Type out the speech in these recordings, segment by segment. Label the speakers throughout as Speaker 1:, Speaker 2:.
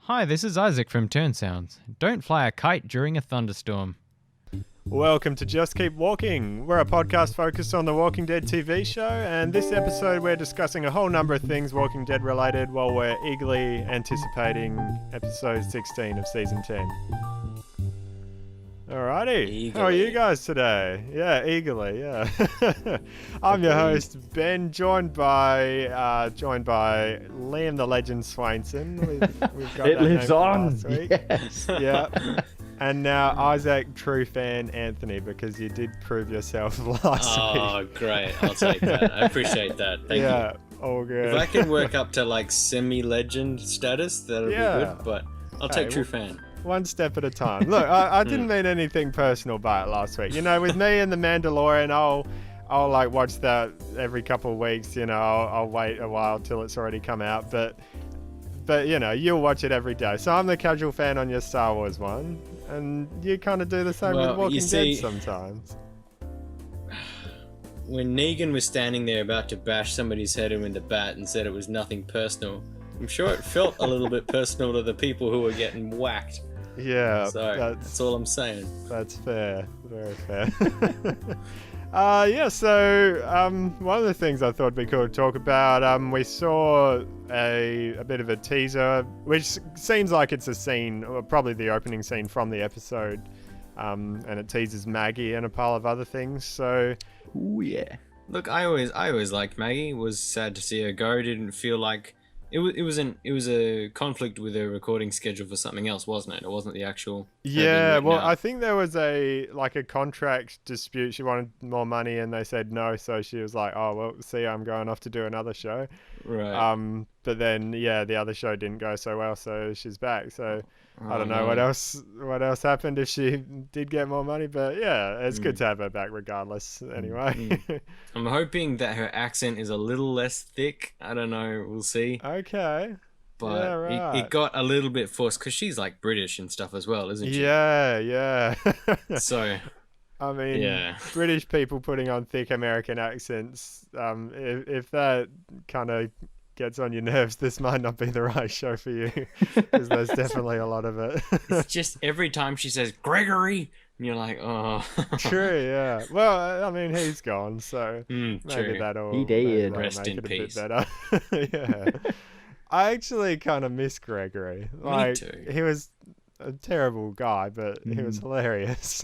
Speaker 1: Hi, this is Isaac from Turn Sounds. Don't fly a kite during a thunderstorm.
Speaker 2: Welcome to Just Keep Walking. We're a podcast focused on the Walking Dead TV show, and this episode we're discussing a whole number of things Walking Dead related while we're eagerly anticipating episode 16 of season 10. Alrighty,
Speaker 3: Eagerly.
Speaker 2: How are you guys today? Yeah, eagerly, yeah. I'm your host, Ben, joined by Liam the Legend Swainson. We've got
Speaker 4: It
Speaker 2: that
Speaker 4: lives
Speaker 2: name from
Speaker 4: on.
Speaker 2: last week.
Speaker 4: Yes.
Speaker 2: Yeah. And now Isaac, true fan Anthony, because you did prove yourself last week.
Speaker 3: Oh, great. I'll take that. I appreciate that. Thank
Speaker 2: Yeah,
Speaker 3: you.
Speaker 2: all good.
Speaker 3: If I can work up to like semi-legend status, that'll be good, but I'll take true fan.
Speaker 2: One step at a time. Look, I didn't mean anything personal by it last week. You know, with me and The Mandalorian, I'll like watch that every couple of weeks. You know, I'll wait a while till it's already come out. But you know, you'll watch it every day. So I'm the casual fan on your Star Wars one, and you kind of do the same with Walking Dead sometimes.
Speaker 3: When Negan was standing there about to bash somebody's head in with the bat and said it was nothing personal, I'm sure it felt a little bit personal to the people who were getting whacked.
Speaker 2: Yeah,
Speaker 3: So that's all I'm saying.
Speaker 2: That's fair. Very fair. So one of the things I thought we could talk about, we saw a bit of a teaser, which seems like it's a scene, or probably the opening scene from the episode, and it teases Maggie and a pile of other things. So,
Speaker 4: Ooh, yeah.
Speaker 3: Look, I always liked Maggie. Was sad to see her go. Didn't feel like it was a conflict with her recording schedule for something else, wasn't it? It wasn't the actual.
Speaker 2: yeah, well, I think there was a contract dispute. She wanted more money, and they said no. So she was like, "Oh well, see, I'm going off to do another show."
Speaker 3: Right.
Speaker 2: But then the other show didn't go so well, so she's back. So I don't know what else happened if she did get more money, but yeah, it's good to have her back regardless. Anyway.
Speaker 3: I'm hoping that her accent is a little less thick. I don't know. We'll see.
Speaker 2: Okay.
Speaker 3: But
Speaker 2: Yeah, right.
Speaker 3: it got a little bit forced because she's like British and stuff as well, isn't she?
Speaker 2: Yeah.
Speaker 3: So,
Speaker 2: I mean,
Speaker 3: yeah.
Speaker 2: British people putting on thick American accents, if that kind of gets on your nerves, this might not be the right show for you, because there's definitely a lot of it.
Speaker 3: It's just every time she says Gregory, and you're like, oh.
Speaker 2: True, yeah. Well, I mean, he's gone, so maybe
Speaker 3: true.
Speaker 2: that'll
Speaker 4: He did.
Speaker 2: that'll
Speaker 3: Rest
Speaker 2: make
Speaker 3: in
Speaker 2: it a
Speaker 3: peace.
Speaker 2: bit better. Yeah. I actually kind of miss Gregory. Like,
Speaker 3: too.
Speaker 2: he was a terrible guy, but he was hilarious.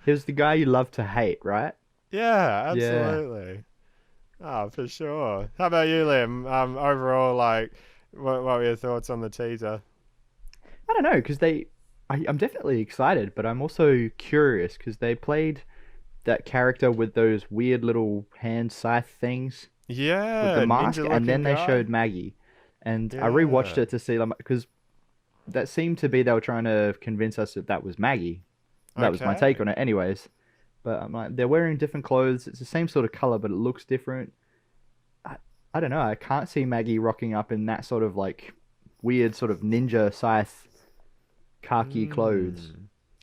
Speaker 4: He was the guy you love to hate, right?
Speaker 2: Yeah, absolutely. Oh, for sure. How about you, Liam? Overall, like, what were your thoughts on the teaser?
Speaker 4: I don't know, because I'm definitely excited, but I'm also curious, because they played that character with those weird little hand scythe things
Speaker 2: Yeah,
Speaker 4: with the mask,
Speaker 2: ninja-looking
Speaker 4: and then they
Speaker 2: guy.
Speaker 4: showed Maggie. And I rewatched it to see, because that seemed to be they were trying to convince us that was Maggie. That was my
Speaker 2: Okay.
Speaker 4: take on it anyways. But I'm like, they're wearing different clothes. It's the same sort of color, but it looks different. I don't know. I can't see Maggie rocking up in that sort of like weird sort of ninja scythe khaki clothes.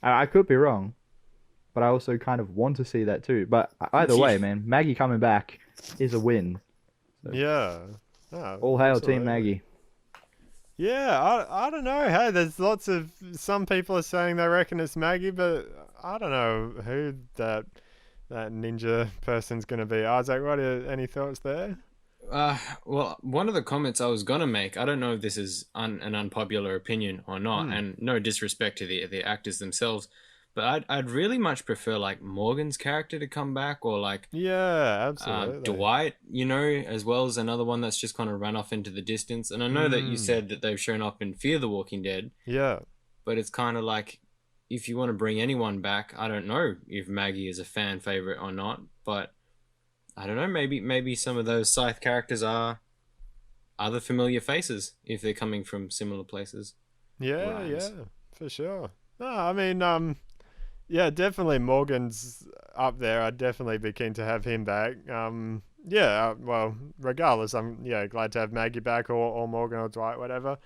Speaker 4: I could be wrong, but I also kind of want to see that too. But either way, man, Maggie coming back is a win.
Speaker 2: Yeah. Oh,
Speaker 4: All hail
Speaker 2: absolutely.
Speaker 4: Team Maggie.
Speaker 2: Yeah, I don't know. Hey, there's some people are saying they reckon it's Maggie, but I don't know who that ninja person's going to be. Isaac, any thoughts there?
Speaker 3: Well, one of the comments I was gonna make, I don't know if this is an unpopular opinion or not, and no disrespect to the actors themselves, but I'd really much prefer like Morgan's character to come back, or like
Speaker 2: Yeah, absolutely.
Speaker 3: Dwight, you know, as well as another one that's just kind of run off into the distance. And I know that you said that they've shown up in Fear the Walking Dead,
Speaker 2: Yeah.
Speaker 3: but it's kind of like, if you want to bring anyone back, I don't know if Maggie is a fan favorite or not, but I don't know, maybe some of those Scythe characters are other familiar faces if they're coming from similar places.
Speaker 2: Yeah,
Speaker 3: Rhymes.
Speaker 2: yeah, for sure. No, I mean, yeah, definitely Morgan's up there. I'd definitely be keen to have him back. Well, regardless, I'm glad to have Maggie back or Morgan or Dwight, whatever.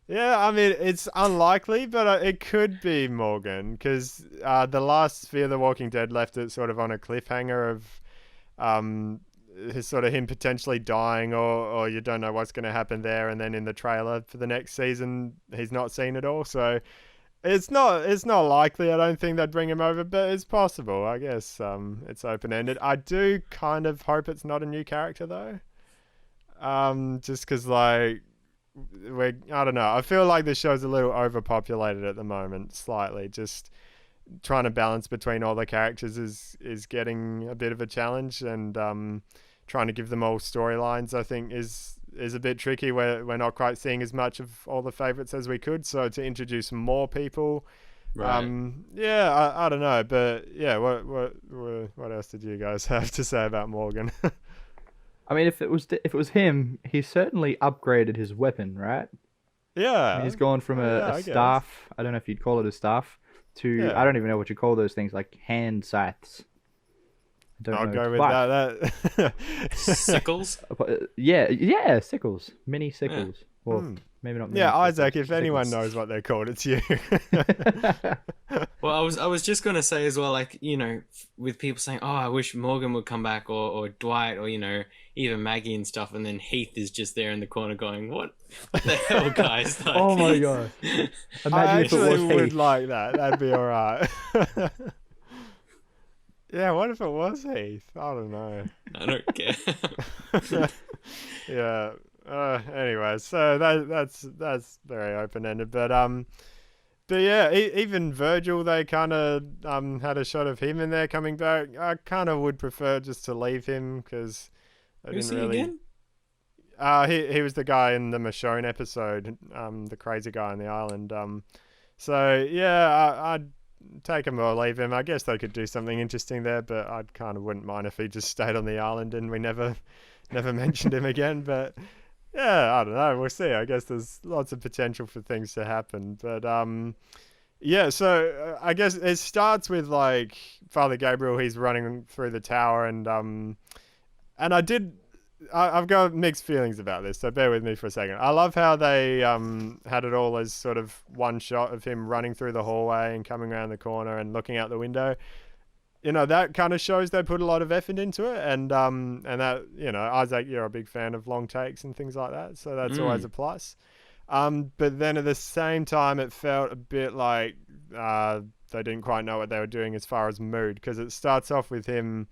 Speaker 2: Yeah, I mean, it's unlikely, but it could be Morgan, because the last Fear the Walking Dead left it sort of on a cliffhanger of sort of him potentially dying, or you don't know what's going to happen there, and then in the trailer for the next season he's not seen it all. So it's not likely. I don't think they'd bring him over, but it's possible. I guess it's open ended. I do kind of hope it's not a new character though. Just because I don't know. I feel like the show's a little overpopulated at the moment, slightly. Just trying to balance between all the characters is getting a bit of a challenge, and trying to give them all storylines, I think, is a bit tricky. We're not quite seeing as much of all the favorites as we could. So to introduce more people,
Speaker 3: Right.
Speaker 2: I don't know, but yeah, what else did you guys have to say about Morgan?
Speaker 4: I mean, if it was him, he certainly upgraded his weapon, right?
Speaker 2: Yeah,
Speaker 4: I mean, he's gone from
Speaker 2: yeah,
Speaker 4: a
Speaker 2: I guess.
Speaker 4: staff. I don't know if you'd call it a staff to
Speaker 2: Yeah.
Speaker 4: I don't even know what you call those things, like hand scythes. I don't
Speaker 2: I'll
Speaker 4: know.
Speaker 2: go with
Speaker 4: But-
Speaker 2: that.
Speaker 3: Sickles.
Speaker 4: Yeah, sickles, mini sickles. Well,
Speaker 2: Hmm.
Speaker 4: maybe not. Mini
Speaker 2: Yeah,
Speaker 4: sickles,
Speaker 2: Isaac, if anyone
Speaker 4: sickles.
Speaker 2: knows what they're called, it's you.
Speaker 3: Well, I was just gonna say as well, like, you know, with people saying, "Oh, I wish Morgan would come back," or Dwight, or, you know, even Maggie and stuff, and then Heath is just there in the corner going, "What the hell, guys?" Like,
Speaker 4: Oh my god!
Speaker 2: I
Speaker 4: Imagine if it
Speaker 2: actually
Speaker 4: was
Speaker 2: would
Speaker 4: Heath.
Speaker 2: like that. That'd be alright. Yeah, what if it was Heath? I don't know.
Speaker 3: I don't care.
Speaker 2: Yeah. Anyway, so that's very open ended, but yeah, even Virgil, they kind of had a shot of him in there coming back. I kind of would prefer just to leave him because I
Speaker 3: Who's
Speaker 2: didn't
Speaker 3: he
Speaker 2: really.
Speaker 3: again?
Speaker 2: He was the guy in the Michonne episode, the crazy guy on the island. So yeah, I'd take him or leave him. I guess they could do something interesting there, but I kind of wouldn't mind if he just stayed on the island and we never mentioned him again. But yeah, I don't know. We'll see. I guess there's lots of potential for things to happen. But yeah. So I guess it starts with like Father Gabriel. He's running through the tower, and I've got mixed feelings about this, so bear with me for a second. I love how they had it all as sort of one shot of him running through the hallway and coming around the corner and looking out the window. You know, that kind of shows they put a lot of effort into it, and that, you know, Isaac, you're a big fan of long takes and things like that, so that's always a plus. But then at the same time, it felt a bit like they didn't quite know what they were doing as far as mood, because it starts off with him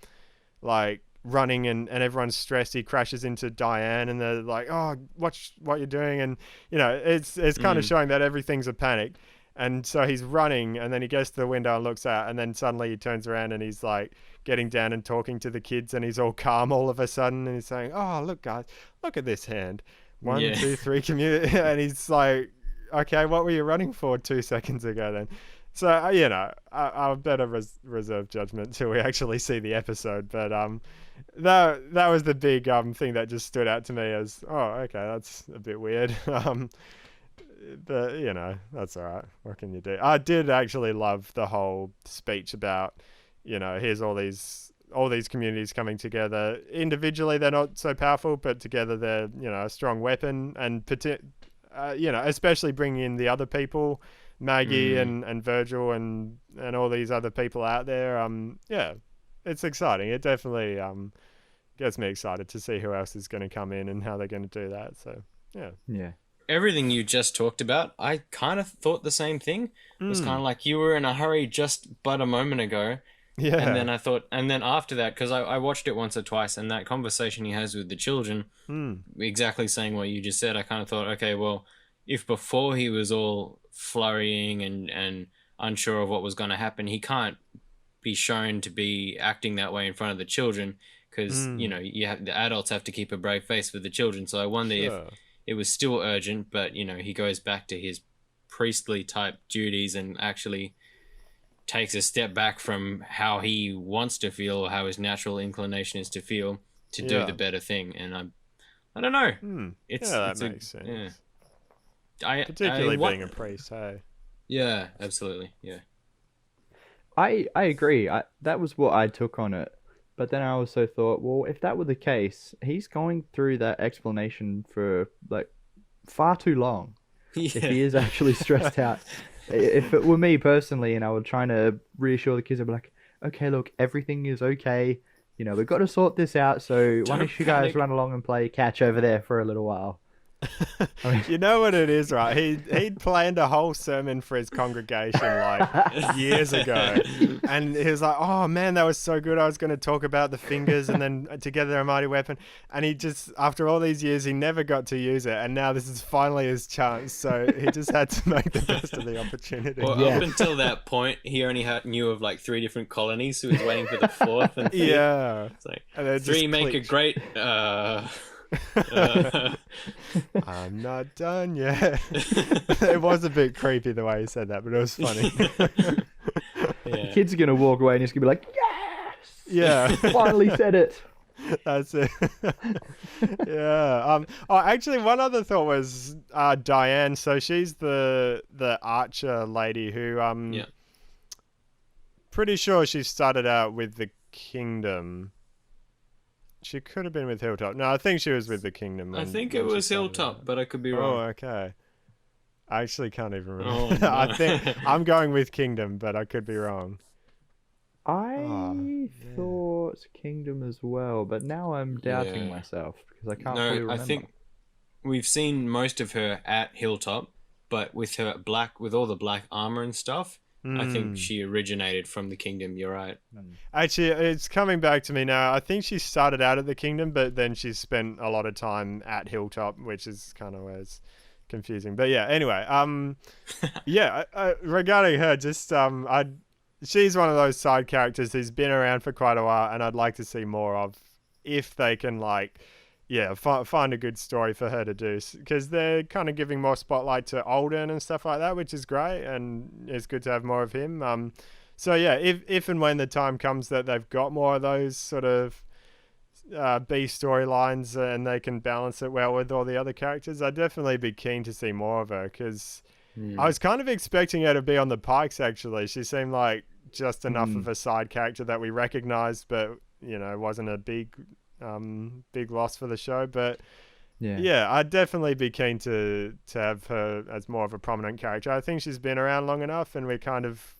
Speaker 2: like running and everyone's stressed. He crashes into Diane and they're like, "Oh, watch what you're doing," and you know, it's kind of showing that everything's a panic. And so he's running, and then he gets to the window and looks out, and then suddenly he turns around and he's like getting down and talking to the kids, and he's all calm all of a sudden, and he's saying, "Oh, look guys, look at this hand, 1,
Speaker 3: Yeah.
Speaker 2: 2, 3, community," and he's like, "Okay, what were you running for 2 seconds ago then?" So you know, I'll better reserve judgment till we actually see the episode. But that was the big thing that just stood out to me as, oh, okay, that's a bit weird. But you know, that's all right. What can you do? I did actually love the whole speech about, you know, here's all these communities coming together. Individually, they're not so powerful, but together they're, you know, a strong weapon. And you know, especially bringing in the other people, Maggie and Virgil and all these other people out there. Yeah, it's exciting. It definitely gets me excited to see who else is going to come in and how they're going to do that. So yeah.
Speaker 4: Yeah.
Speaker 3: Everything you just talked about, I kind of thought the same thing. It was kind of like you were in a hurry just but a moment ago.
Speaker 2: Yeah.
Speaker 3: And then I thought, and then after that, because I watched it once or twice, and that conversation he has with the children, exactly saying what you just said, I kind of thought, okay, well, if before he was all flurrying and unsure of what was going to happen, he can't be shown to be acting that way in front of the children, because you know, the adults have to keep a brave face for the children. So I wonder if it was still urgent, but you know, he goes back to his priestly type duties and actually takes a step back from how he wants to feel or how his natural inclination is to feel to do the better thing. And I don't know. It's,
Speaker 2: yeah, that
Speaker 3: it's
Speaker 2: makes sense.
Speaker 3: Yeah.
Speaker 2: Particularly being a priest, hey.
Speaker 3: Yeah, absolutely. Yeah.
Speaker 4: I agree. That was what I took on it. But then I also thought, well, if that were the case, he's going through that explanation for like far too long. If he is actually stressed out. If it were me personally and I were trying to reassure the kids, I'd be like, okay, look, everything is okay. we've got to sort this out. So why
Speaker 3: Don't
Speaker 4: don't you guys
Speaker 3: panic.
Speaker 4: run along and play catch over there for a little while? I mean,
Speaker 2: You know what it is, right? He'd planned a whole sermon for his congregation like years ago, and he was like, "Oh man, that was so good. I was going to talk about the fingers and then together a mighty weapon." And he just, after all these years, he never got to use it, and now this is finally his chance. So he just had to make the best of the opportunity.
Speaker 3: Well,
Speaker 4: Yeah.
Speaker 3: up until that point, he only knew of like 3 different colonies, so he was waiting for the 4th and 5th.
Speaker 2: Yeah,
Speaker 3: It's like
Speaker 2: and then
Speaker 3: 3
Speaker 2: just
Speaker 3: make a
Speaker 2: clicked.
Speaker 3: great.
Speaker 2: I'm not done yet. It was a bit creepy the way he said that, but it was funny.
Speaker 4: the kids are gonna walk away and he's gonna be like, "Yes,
Speaker 2: Yeah.
Speaker 4: finally said it."
Speaker 2: That's it. Yeah. Oh, actually, one other thought was Diane. So she's the archer lady who
Speaker 3: Yeah.
Speaker 2: pretty sure she started out with the kingdom. She could have been with Hilltop. No, I think she was with the kingdom.
Speaker 3: I
Speaker 2: when-
Speaker 3: think
Speaker 2: when
Speaker 3: it
Speaker 2: she
Speaker 3: was
Speaker 2: started
Speaker 3: Hilltop,
Speaker 2: out.
Speaker 3: but I could be
Speaker 2: Oh,
Speaker 3: wrong.
Speaker 2: okay. I actually can't even remember.
Speaker 3: Oh, no.
Speaker 2: I think I'm going with kingdom, but I could be wrong.
Speaker 4: I thought Kingdom as well, but now I'm doubting
Speaker 3: Yeah.
Speaker 4: myself because I can't fully
Speaker 3: No,
Speaker 4: remember.
Speaker 3: I think we've seen most of her at Hilltop, but with all the black armor and stuff, I think she originated from the kingdom. You're right.
Speaker 2: Actually, it's coming back to me now. I think she started out at the kingdom, but then she spent a lot of time at Hilltop, which is kind of where it's confusing. But yeah, anyway, yeah, regarding her, just she's one of those side characters who's been around for quite a while, and I'd like to see more of if they can find a good story for her to do, because they're kind of giving more spotlight to Alden and stuff like that, which is great, and it's good to have more of him. So yeah, if and when the time comes that they've got more of those sort of B storylines and they can balance it well with all the other characters, I'd definitely be keen to see more of her, because I was kind of expecting her to be on the Pikes. Actually, she seemed like just enough of a side character that we recognized, but wasn't a big loss for the show. But yeah, I'd definitely be keen to have her as more of a prominent character. I think she's been around long enough, and we kind of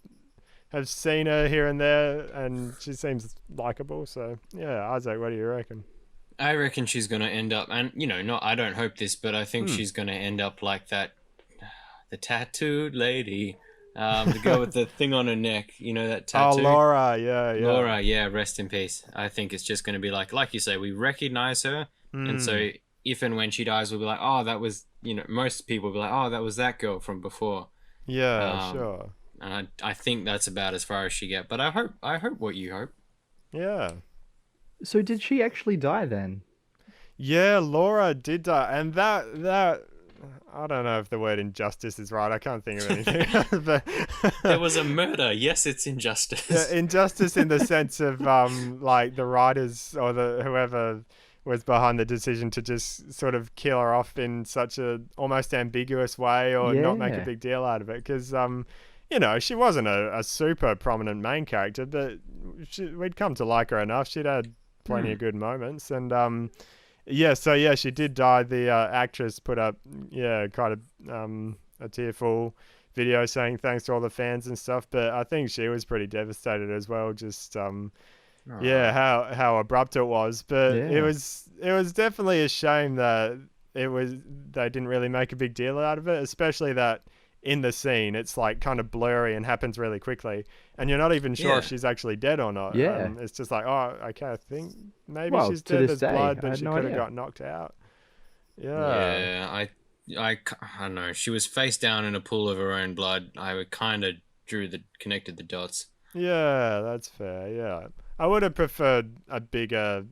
Speaker 2: have seen her here and there, and she seems likable. So yeah, Isaac, what do you reckon?
Speaker 3: I reckon she's gonna end up, and I don't hope this, but I think she's gonna end up like that, the tattooed lady, the girl with the thing on her neck. That tattoo.
Speaker 2: Oh, Laura, yeah.
Speaker 3: Laura, yeah, rest in peace. I think it's just gonna be like you say, we recognize her, and so if and when she dies, we'll be like, oh, that was, most people will be like, oh, that was that girl from before.
Speaker 2: Yeah, sure.
Speaker 3: And I think that's about as far as she get. But I hope what you hope.
Speaker 2: Yeah.
Speaker 4: So did she actually die then?
Speaker 2: Yeah, Laura did die, and that I don't know if the word injustice is right. I can't think of anything. But
Speaker 3: There was a murder. Yes, it's injustice.
Speaker 2: yeah, injustice in the sense of like the writers or whoever was behind the decision to just sort of kill her off in such a almost ambiguous way, or not make a big deal out of it, because she wasn't a super prominent main character, but we'd come to like her enough. She'd had plenty of good moments, and she did die. The actress put up kind of a tearful video saying thanks to all the fans and stuff, but I think she was pretty devastated as well, just how abrupt it was. But it was definitely a shame that they didn't really make a big deal out of it, especially that in the scene it's like kind of blurry and happens really quickly, and you're not even sure if she's actually dead or not. It's just like, oh, okay, I think maybe she's dead. There's blood, but she could have got knocked out.
Speaker 3: I don't know. She was face down in a pool of her own blood. I kind of connected the dots.
Speaker 2: Yeah, that's fair. Yeah, I would have preferred a bigger,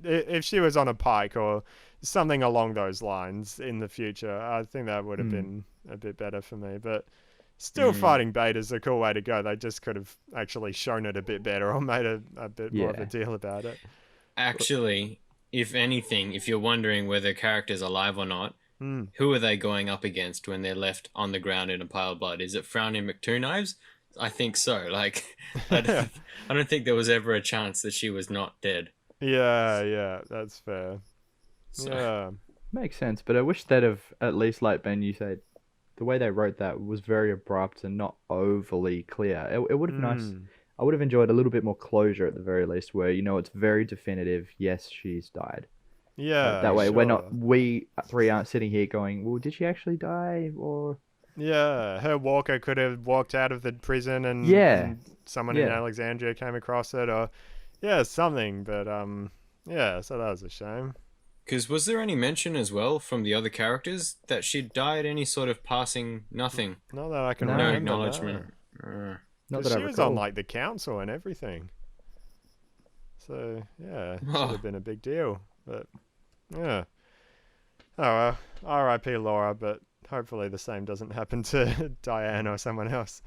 Speaker 2: if she was on a pike or something along those lines in the future. I think that would have been a bit better for me. But still, fighting Beta's a cool way to go. They just could have actually shown it a bit better or made a bit more of a deal about it.
Speaker 3: Actually, if anything, if you're wondering whether characters are alive or not, who are they going up against when they're left on the ground in a pile of blood? Is it Frowny McTwo-Knives? I think so. Like, I don't think there was ever a chance that she was not dead.
Speaker 2: Yeah, that's fair.
Speaker 3: So.
Speaker 2: Yeah.
Speaker 4: Makes sense, but I wish they'd have, at least like Ben, you said, the way they wrote that was very abrupt and not overly clear. It would have nice. I would have enjoyed a little bit more closure at the very least, where it's very definitive. Yes, she's died.
Speaker 2: Yeah,
Speaker 4: That way,
Speaker 2: sure.
Speaker 4: we three aren't sitting here going, well, did she actually die? Or
Speaker 2: Yeah, her walker could have walked out of the prison
Speaker 4: yeah,
Speaker 2: and someone in
Speaker 4: yeah.
Speaker 2: Alexandria came across it, or yeah, something. But yeah, so that was a shame.
Speaker 3: Because was there any mention as well from the other characters that she died? Any sort of passing? Nothing.
Speaker 2: Not that I can
Speaker 4: No.
Speaker 3: No
Speaker 2: remember.
Speaker 3: acknowledgement.
Speaker 4: Not
Speaker 2: Because
Speaker 4: that I
Speaker 2: she was on
Speaker 4: recall.
Speaker 2: like the council and everything. So yeah, it should
Speaker 3: Oh.
Speaker 2: have been a big deal. But yeah. Oh well, R.I.P. Laura. But hopefully the same doesn't happen to Diane or someone else.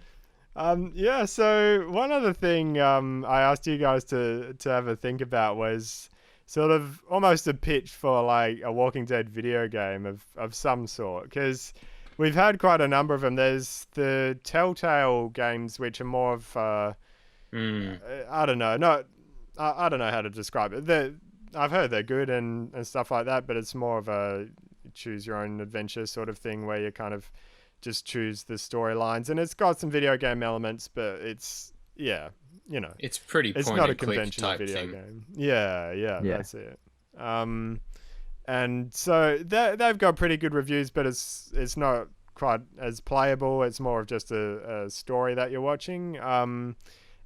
Speaker 2: Yeah. So one other thing I asked you guys to have a think about was sort of almost a pitch for like a Walking Dead video game of some sort, because we've had quite a number of them. There's the Telltale games, which are more of I don't know, not I don't know how to describe it. I've heard they're good and stuff like that, but it's more of a choose your own adventure sort of thing where you kind of just choose the storylines, and it's got some video game elements, but it's
Speaker 3: It's pretty
Speaker 2: it's
Speaker 3: point
Speaker 2: not a
Speaker 3: and click
Speaker 2: conventional
Speaker 3: type
Speaker 2: video
Speaker 3: thing.
Speaker 2: game. Yeah,
Speaker 4: Yeah.
Speaker 2: that's it. And so they've got pretty good reviews, but it's not quite as playable. It's more of just a story that you're watching.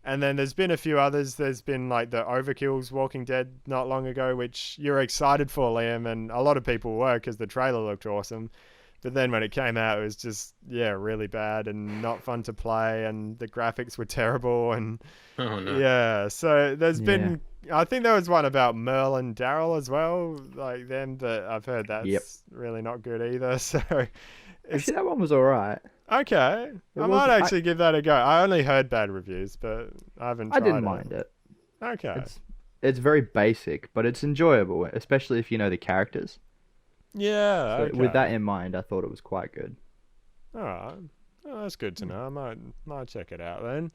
Speaker 2: And then there's been a few others. There's been like the Overkill's Walking Dead not long ago, which you're excited for, Liam, and a lot of people were because the trailer looked awesome. But then when it came out, it was just, really bad and not fun to play, and the graphics were terrible. And
Speaker 3: Oh no.
Speaker 2: yeah, so there's
Speaker 4: Yeah.
Speaker 2: been, I think there was one about Merle and Daryl as well, like them, but I've heard that's
Speaker 4: Yep.
Speaker 2: really not good either. So it's
Speaker 4: Actually, that one was all right.
Speaker 2: okay. I
Speaker 4: was-
Speaker 2: might
Speaker 4: I-
Speaker 2: actually give that a go. I only heard bad reviews, but I haven't
Speaker 4: I
Speaker 2: tried
Speaker 4: didn't
Speaker 2: it.
Speaker 4: mind it.
Speaker 2: Okay.
Speaker 4: It's very basic, but it's enjoyable, especially if you know the characters.
Speaker 2: Yeah,
Speaker 4: So
Speaker 2: okay.
Speaker 4: with that in mind, I thought it was quite good.
Speaker 2: All right. Oh, that's good to know. I might check it out then.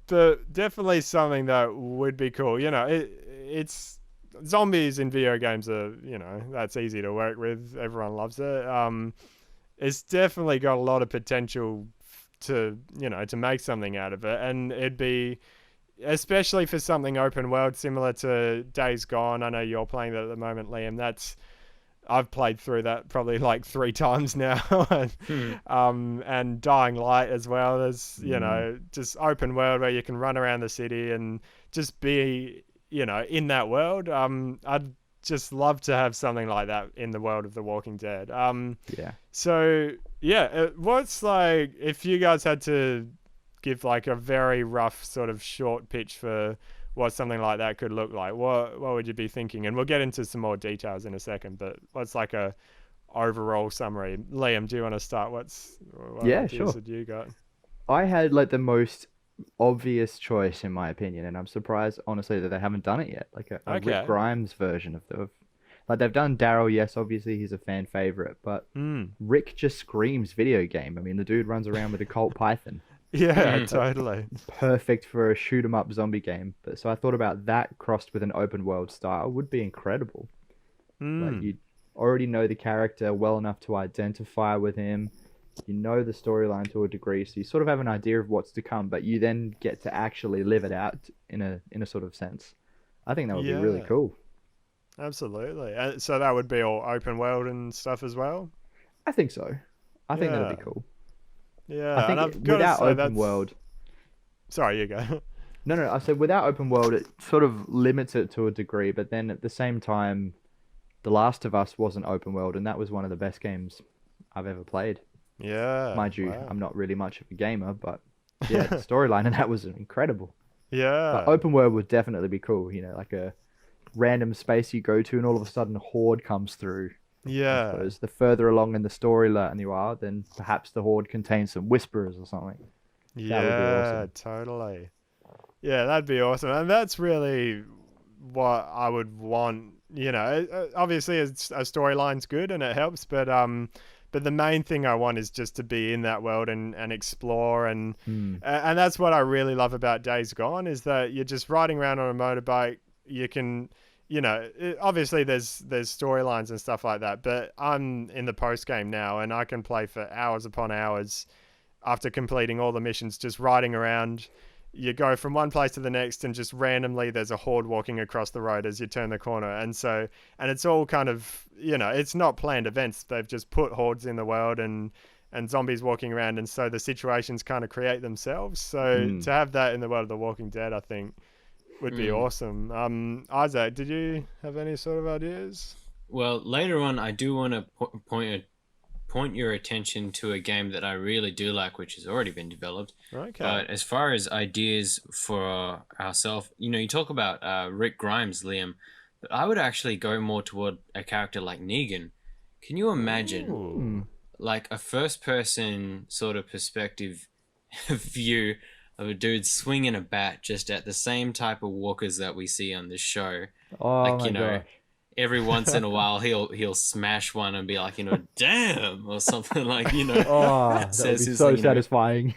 Speaker 2: But definitely something that would be cool. It's zombies in video games are, that's easy to work with. Everyone loves it. It's definitely got a lot of potential to, to make something out of it, and it'd be especially for something open world similar to Days Gone. I know you're playing that at the moment, Liam. I've played through that probably like 3 times now, and Dying Light as well. There's just open world where you can run around the city and just be in that world. I'd just love to have something like that in the world of The Walking Dead.
Speaker 4: Yeah.
Speaker 2: So yeah, what's like if you guys had to give like a very rough sort of short pitch for what something like that could look like, what would you be thinking? And we'll get into some more details in a second, but what's like a overall summary? Liam, do you want to start? What
Speaker 4: Yeah,
Speaker 2: ideas
Speaker 4: sure.
Speaker 2: had you got?
Speaker 4: I had like the most obvious choice in my opinion, and I'm surprised honestly that they haven't done it yet. Like a
Speaker 2: Okay.
Speaker 4: Rick Grimes version of like they've done Daryl. Yes, obviously he's a fan favorite, but Rick just screams video game. I mean, the dude runs around with a Colt Python.
Speaker 2: Yeah, totally.
Speaker 4: Perfect for a shoot 'em up zombie game. But so I thought about that crossed with an open world style would be incredible. Like you already know the character well enough to identify with him. You know the storyline to a degree, so you sort of have an idea of what's to come, but you then get to actually live it out in a sort of sense. I think that would be really
Speaker 2: Yeah.
Speaker 4: cool.
Speaker 2: Absolutely. So that would be all open world and stuff as well?
Speaker 4: I think so. I think that'd
Speaker 2: Yeah.
Speaker 4: be cool.
Speaker 2: Yeah.
Speaker 4: I
Speaker 2: and
Speaker 4: think
Speaker 2: I've gotta
Speaker 4: without
Speaker 2: say
Speaker 4: open
Speaker 2: that's-
Speaker 4: world,
Speaker 2: Sorry, you go.
Speaker 4: no, I said without open world, it sort of limits it to a degree, but then at the same time, The Last of Us wasn't open world, and that was one of the best games I've ever played.
Speaker 2: Yeah.
Speaker 4: Mind you,
Speaker 2: wow.
Speaker 4: I'm not really much of a gamer, but yeah, the storyline and that was incredible.
Speaker 2: Yeah.
Speaker 4: But open world would definitely be cool, like a random space you go to and all of a sudden a horde comes through. I
Speaker 2: Yeah.
Speaker 4: suppose the further along in the storyline you are, then perhaps the horde contains some whisperers or something. That would be
Speaker 2: Yeah,
Speaker 4: awesome.
Speaker 2: totally. Yeah, that'd be awesome. And that's really what I would want. Obviously a storyline's good and it helps, but the main thing I want is just to be in that world and explore and that's what I really love about Days Gone is that you're just riding around on a motorbike. You can, obviously there's storylines and stuff like that, but I'm in the post game now and I can play for hours upon hours after completing all the missions, just riding around, you go from one place to the next and just randomly there's a horde walking across the road as you turn the corner. And it's all kind of, it's not planned events. They've just put hordes in the world and zombies walking around, and so the situations kind of create themselves. So to have that in the world of The Walking Dead, I think would be awesome. Isaac, did you have any sort of ideas?
Speaker 3: Well, later on, I do want to point your attention to a game that I really do like, which has already been developed.
Speaker 2: Okay.
Speaker 3: But as far as ideas for ourselves, you talk about Rick Grimes, Liam, but I would actually go more toward a character like Negan. Can you imagine, like, a first-person sort of perspective view of a dude swinging a bat just at the same type of walkers that we see on this show?
Speaker 4: Oh,
Speaker 3: like,
Speaker 4: my gosh.
Speaker 3: Every once in a while he'll smash one and be like, damn, or something like,
Speaker 4: Oh, that would be so satisfying.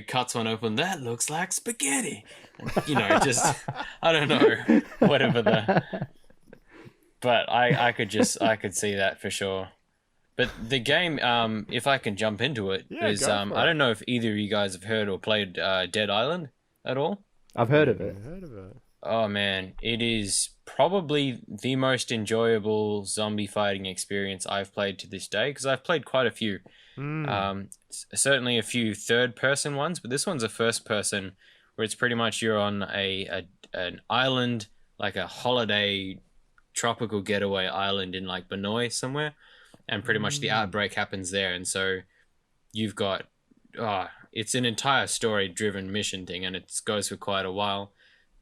Speaker 3: Cuts one open. That looks like spaghetti. And, just, I don't know, whatever but I could see that for sure. But the game, if I can jump into it, is I don't know if either of you guys have heard or played Dead Island at all.
Speaker 4: I've heard of it.
Speaker 3: Oh man, it is probably the most enjoyable zombie fighting experience I've played to this day, because I've played quite a few. Certainly a few third-person ones, but this one's a first-person, where it's pretty much you're on an island, like a holiday tropical getaway island in like Benoi somewhere, and pretty much the outbreak happens there, and so you've got it's an entire story-driven mission thing, and it goes for quite a while.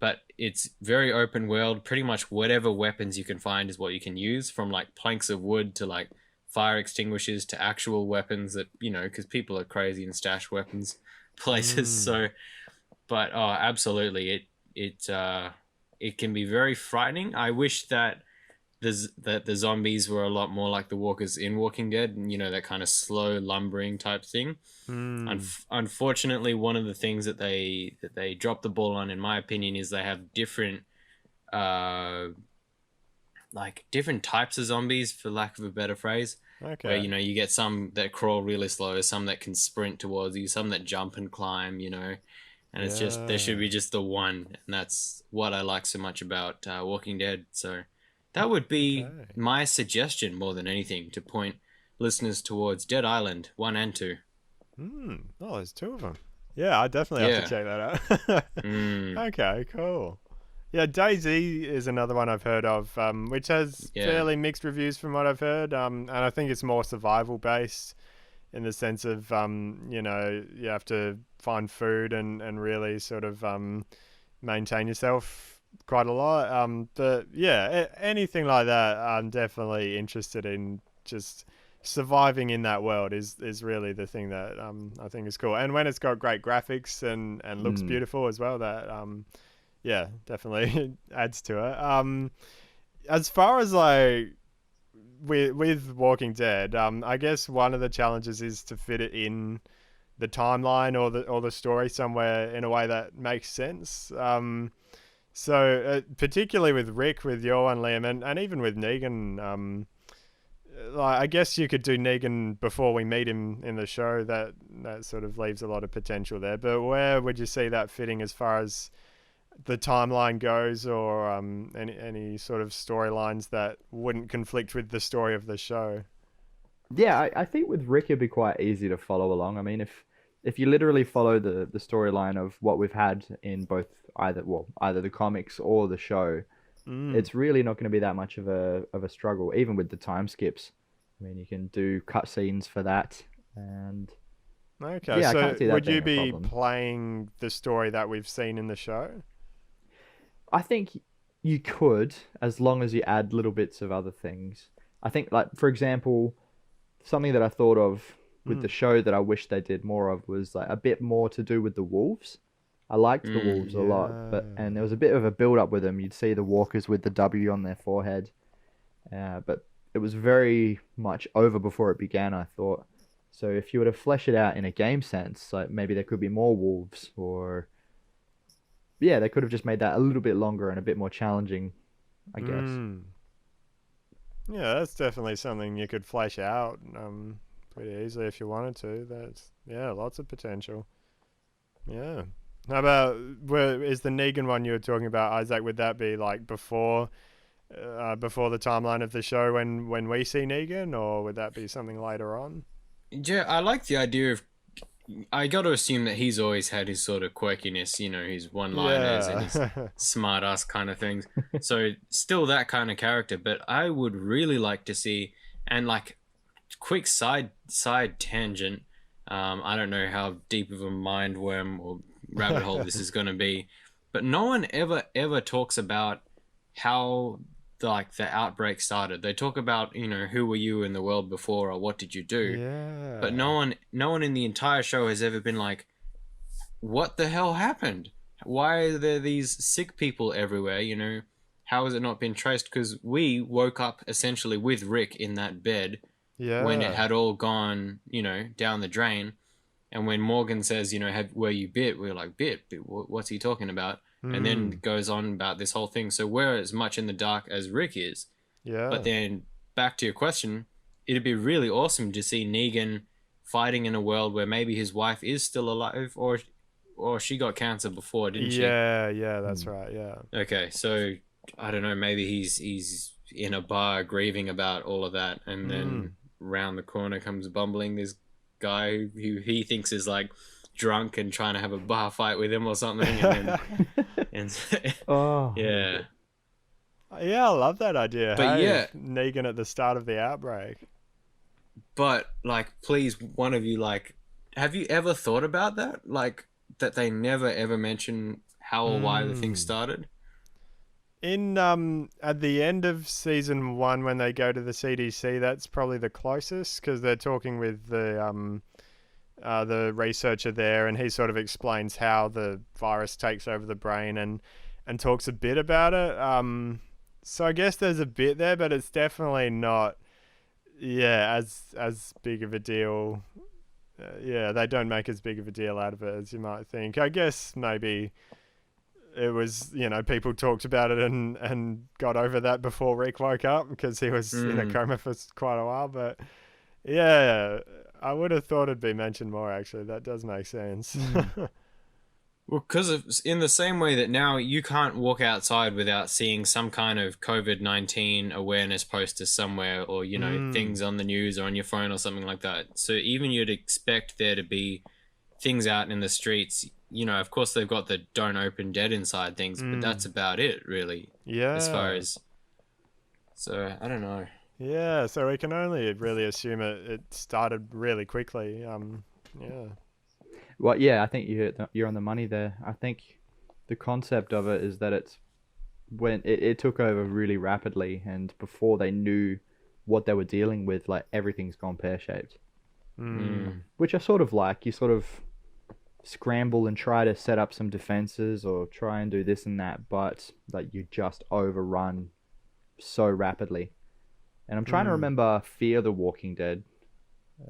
Speaker 3: But it's very open world. Pretty much whatever weapons you can find is what you can use, from like planks of wood to like fire extinguishers to actual weapons that, because people are crazy and stash weapons places. So, but absolutely, it can be very frightening. I wish that the zombies were a lot more like the walkers in Walking Dead, and that kind of slow lumbering type thing. Unfortunately, one of the things that they dropped the ball on, in my opinion, is they have different different types of zombies, for lack of a better phrase.
Speaker 2: Okay.
Speaker 3: Where you get some that crawl really slow, some that can sprint towards you, some that jump and climb, and it's just, there should be just the one, and that's what I like so much about Walking Dead. So that would be my suggestion more than anything, to point listeners towards Dead Island 1 and 2.
Speaker 2: Oh, there's 2 of them. Yeah, I definitely have to check that out. Okay, cool. Yeah, DayZ is another one I've heard of, which has fairly mixed reviews from what I've heard. And I think it's more survival based, in the sense of, you have to find food and really sort of maintain yourself quite a lot. But yeah, anything like that, I'm definitely interested in. Just surviving in that world is really the thing that I think is cool. And when it's got great graphics and looks beautiful as well, that definitely adds to it. As far as like with Walking Dead, I guess one of the challenges is to fit it in the timeline or the story somewhere in a way that makes sense. So particularly with Rick, with your one, Liam, and even with Negan, like, I guess you could do Negan before we meet him in the show. That sort of leaves a lot of potential there. But where would you see that fitting as far as the timeline goes, or any sort of storylines that wouldn't conflict with the story of the show?
Speaker 4: Yeah, I think with Rick it'd be quite easy to follow along. I mean, if you literally follow the storyline of what we've had in both either the comics or the show, it's really not going to be that much of a struggle, even with the time skips. I mean, you can do cutscenes for that, and
Speaker 2: okay.
Speaker 4: Yeah,
Speaker 2: so
Speaker 4: I can't see that
Speaker 2: would
Speaker 4: being
Speaker 2: you
Speaker 4: a
Speaker 2: be
Speaker 4: problem.
Speaker 2: playing the story that we've seen in the show?
Speaker 4: I think you could, as long as you add little bits of other things. I think, like, for example, something that I thought of with the show that I wish they did more of was like a bit more to do with the wolves. I liked the wolves a lot, and there was a bit of a build up with them. You'd see the walkers with the W on their forehead, but it was very much over before it began, I thought. So if you were to flesh it out in a game sense, like maybe there could be more wolves, or they could have just made that a little bit longer and a bit more challenging, I guess.
Speaker 2: Yeah, that's definitely something you could flesh out pretty easily if you wanted to. That's lots of potential. Yeah. How about is the Negan one you were talking about, Isaac? Would that be like before the timeline of the show when we see Negan, or would that be something later on?
Speaker 3: Yeah, I like the idea of. I got to assume that he's always had his sort of quirkiness, his one-liners and his
Speaker 2: Yeah.
Speaker 3: smart-ass kind of things. So still that kind of character, but I would really like to see, and like, quick side tangent. I don't know how deep of a mind worm or rabbit hole this is going to be, but no one ever talks about how the outbreak started. They talk about who were you in the world before, or what did you do,
Speaker 2: Yeah.
Speaker 3: but no one in the entire show has ever been like, what the hell happened? Why are there these sick people everywhere? How has it not been traced? Because we woke up essentially with Rick in that bed
Speaker 2: Yeah.
Speaker 3: when it had all gone, down the drain. And when Morgan says, were you bit? We're like, bit? What's he talking about? And then goes on about this whole thing. So we're as much in the dark as Rick is.
Speaker 2: Yeah.
Speaker 3: But then back to your question, it'd be really awesome to see Negan fighting in a world where maybe his wife is still alive, or she got cancer before, didn't she?
Speaker 2: Yeah, that's right. Yeah.
Speaker 3: Okay, so I don't know, maybe he's in a bar grieving about all of that, and then round the corner comes bumbling this guy who he thinks is like drunk and trying to have a bar fight with him or something, and then
Speaker 4: Oh.
Speaker 3: yeah.
Speaker 2: Yeah, I love that idea.
Speaker 3: But
Speaker 2: hey,
Speaker 3: yeah.
Speaker 2: Negan at the start of the outbreak.
Speaker 3: But like, please, one of you, like, have you ever thought about that? Like, that they never ever mention how or why the thing started?
Speaker 2: In at the end of season 1, when they go to the CDC, that's probably the closest, because they're talking with the researcher there, and he sort of explains how the virus takes over the brain and talks a bit about it. So I guess there's a bit there, but it's definitely not, as big of a deal. They don't make as big of a deal out of it as you might think. I guess maybe it was, people talked about it and got over that before Rick woke up, because he was in a coma for quite a while. But yeah, I would have thought it'd be mentioned more, actually. That does make sense.
Speaker 3: Well, because in the same way that now you can't walk outside without seeing some kind of COVID-19 awareness poster somewhere, or, things on the news or on your phone or something like that. So even you'd expect there to be things out in the streets. Of course they've got the don't open dead inside things, but that's about it, really.
Speaker 2: Yeah.
Speaker 3: As far as... So, I don't know.
Speaker 2: Yeah, so we can only really assume it started really quickly. Yeah.
Speaker 4: Well, yeah, I think you're on the money there. I think the concept of it is that it's when it took over really rapidly, and before they knew what they were dealing with, like, everything's gone pear-shaped. Which I sort of like. You sort of scramble and try to set up some defenses or try and do this and that, but like, you just overrun so rapidly. And I'm trying to remember Fear the Walking Dead.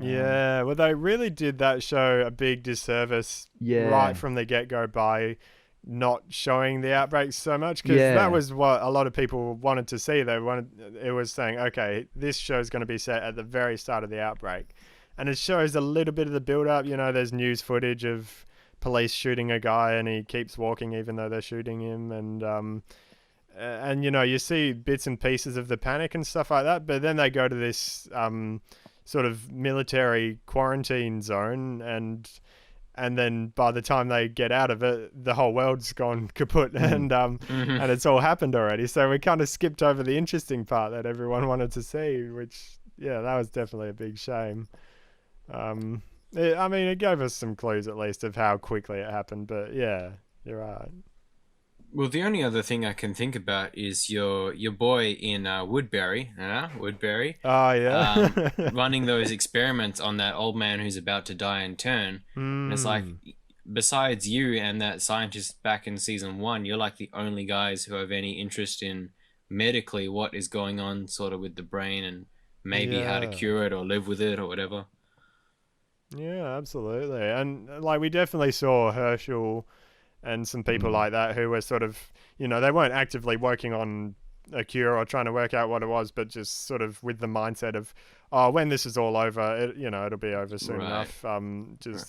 Speaker 2: Yeah, well, they really did that show a big disservice right from the get-go by not showing the outbreaks so much, because that was what a lot of people wanted to see. It was saying, okay, this show's going to be set at the very start of the outbreak, and it shows a little bit of the build-up. There's news footage of police shooting a guy, and he keeps walking even though they're shooting him, and you see bits and pieces of the panic and stuff like that, but then they go to this sort of military quarantine zone, and then by the time they get out of it, the whole world's gone kaput, and it's all happened already. So we kind of skipped over the interesting part that everyone wanted to see, which, that was definitely a big shame. It gave us some clues at least of how quickly it happened, but yeah, you're right.
Speaker 3: Well, the only other thing I can think about is your boy in Woodbury.
Speaker 2: Oh, yeah.
Speaker 3: Running those experiments on that old man who's about to die in turn. And it's like, besides you and that scientist back in season 1, you're like the only guys who have any interest in medically what is going on sort of with the brain, and maybe how to cure it or live with it or whatever.
Speaker 2: Yeah, absolutely. And like, we definitely saw Herschel and some people like that who were sort of, they weren't actively working on a cure or trying to work out what it was, but just sort of with the mindset of, when this is all over, it'll be over soon enough.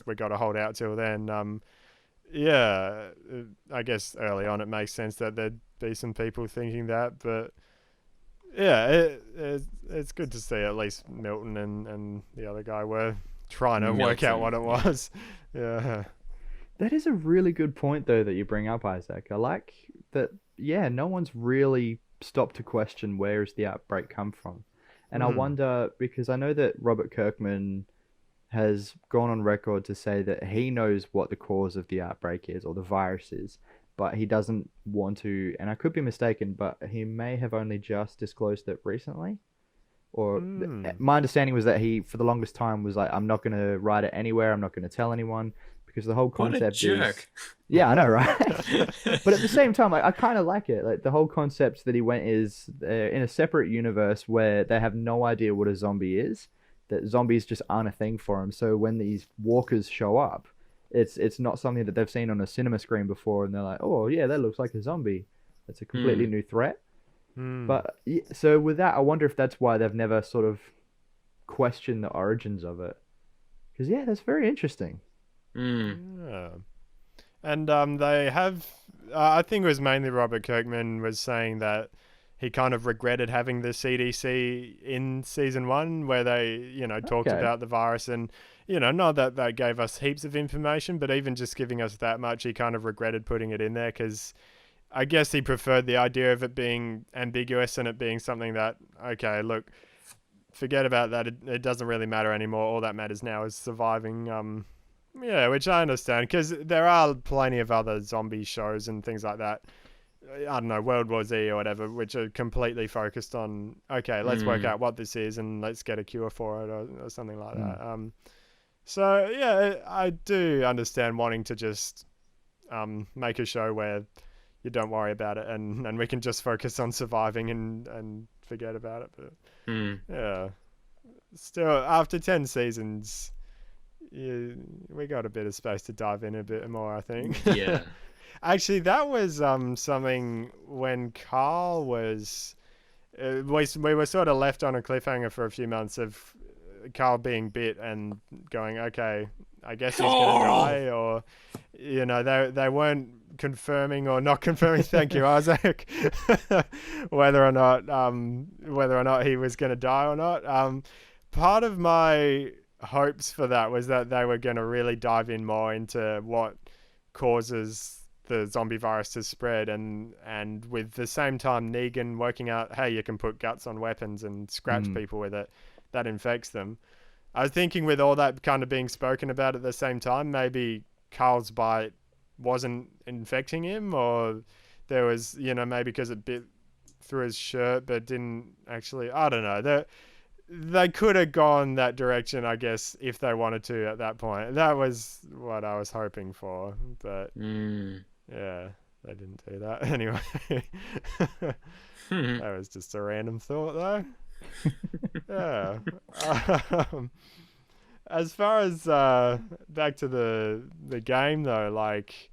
Speaker 2: We got to hold out till then. yeah, I guess early on it makes sense that there'd be some people thinking that, but yeah, it's good to see at least Milton and the other guy were trying to work out what it
Speaker 3: Milton, yeah.
Speaker 2: was. Yeah.
Speaker 4: That is a really good point, though, that you bring up, Isaac. I like that, yeah, no one's really stopped to question where has the outbreak come from. And I
Speaker 2: Hmm.
Speaker 4: wonder, because I know that Robert Kirkman has gone on record to say that he knows what the cause of the outbreak is or the virus is, but he doesn't want to, and I could be mistaken, but he may have only just disclosed it recently. Or
Speaker 2: Hmm.
Speaker 4: my understanding was that he, for the longest time, was like, I'm not going to write it anywhere, I'm not going to tell anyone, because the whole
Speaker 3: What a
Speaker 4: concept is,
Speaker 3: jerk.
Speaker 4: yeah, I know, right? But at the same time, like, I kind of like it. Like the whole concept that he went is in a separate universe where they have no idea what a zombie is. That zombies just aren't a thing for them. So when these walkers show up, it's not something that they've seen on a cinema screen before, and they're like, oh yeah, that looks like a zombie. It's a completely
Speaker 3: Hmm.
Speaker 4: new threat.
Speaker 2: Hmm.
Speaker 4: But so with that, I wonder if that's why they've never sort of questioned the origins of it. Because yeah, that's very interesting.
Speaker 3: Hmm.
Speaker 2: Yeah. And they have. I think it was mainly Robert Kirkman was saying that he kind of regretted having the CDC in season one, where they, talked
Speaker 4: Okay.
Speaker 2: about the virus and, not that they gave us heaps of information, but even just giving us that much, he kind of regretted putting it in there because I guess he preferred the idea of it being ambiguous and it being something that, okay, look, forget about that. It doesn't really matter anymore. All that matters now is surviving. Yeah, which I understand because there are plenty of other zombie shows and things like that. I don't know, World War Z or whatever, which are completely focused on, okay, let's work
Speaker 3: Hmm.
Speaker 2: out what this is and let's get a cure for it or something like
Speaker 4: Mm.
Speaker 2: that. So yeah, I do understand wanting to just make a show where you don't worry about it and we can just focus on surviving and forget about it. But
Speaker 3: Hmm.
Speaker 2: yeah, still after 10 seasons, we got a bit of space to dive in a bit more, I think.
Speaker 3: Yeah.
Speaker 2: Actually, that was something when Carl was. We were sort of left on a cliffhanger for a few months of Carl being bit and going, okay, I guess he's gonna
Speaker 3: Carl!
Speaker 2: die, or they weren't confirming or not confirming. Thank you, Isaac. Whether or not he was gonna die or not. Part of my hopes for that was that they were going to really dive in more into what causes the zombie virus to spread and with the same time Negan working out, hey, you can put guts on weapons and scratch
Speaker 4: Mm.
Speaker 2: people with it, that infects them. I was thinking with all that kind of being spoken about at the same time, maybe Carl's bite wasn't infecting him, or there was, maybe because it bit through his shirt but didn't actually, I don't know. They could have gone that direction, I guess, if they wanted to at that point. That was what I was hoping for, but
Speaker 3: Hmm.
Speaker 2: yeah, they didn't do that. Anyway,
Speaker 3: Hmm.
Speaker 2: that was just a random thought, though. Yeah. Um, as far as back to the game, though, like,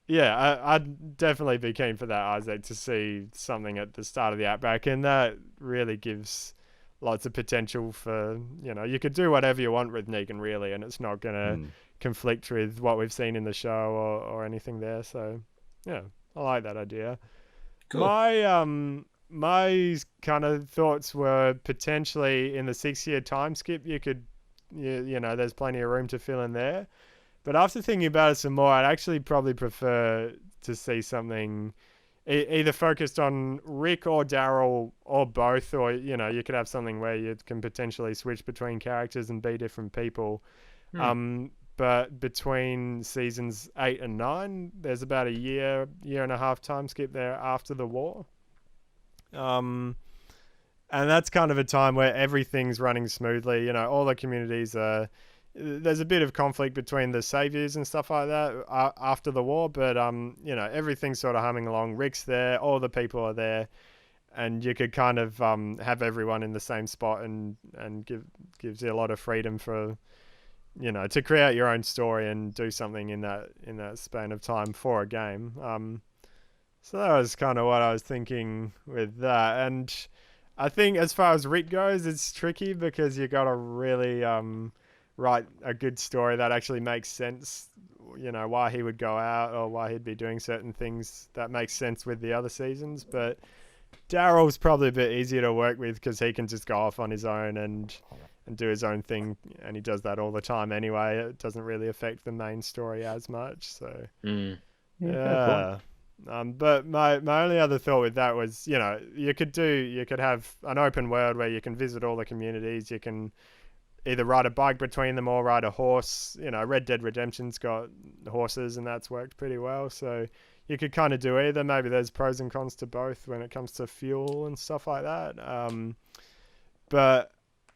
Speaker 2: yeah, I'd definitely be keen for that, Isaac, to see something at the start of the outbreak, and that really gives lots of potential for, you could do whatever you want with Negan, really, and it's not going to
Speaker 4: Mm.
Speaker 2: conflict with what we've seen in the show or anything there. So, yeah, I like that idea.
Speaker 3: Cool.
Speaker 2: My kind of thoughts were potentially in the 6 year time skip, there's plenty of room to fill in there. But after thinking about it some more, I'd actually probably prefer to see something either focused on Rick or Daryl or both, or you could have something where you can potentially switch between characters and be different people.
Speaker 3: Hmm.
Speaker 2: But between seasons 8 and 9, there's about a year and a half time skip there after the war. Um, and that's kind of a time where everything's running smoothly. All the communities are. There's a bit of conflict between the saviors and stuff like that after the war, but everything's sort of humming along. Rick's there, all the people are there, and you could kind of have everyone in the same spot and gives you a lot of freedom for to create your own story and do something in that span of time for a game. So that was kind of what I was thinking with that, and I think as far as Rick goes, it's tricky because you got to really write a good story that actually makes sense why he would go out or why he'd be doing certain things that makes sense with the other seasons. But Daryl's probably a bit easier to work with because he can just go off on his own and do his own thing, and he does that all the time anyway. It doesn't really affect the main story as much. So
Speaker 4: fair
Speaker 2: but my only other thought with that was, you could have an open world where you can visit all the communities. You can either ride a bike between them or ride a horse. Red Dead Redemption's got horses, and that's worked pretty well. So you could kind of do either. Maybe there's pros and cons to both when it comes to fuel and stuff like that. But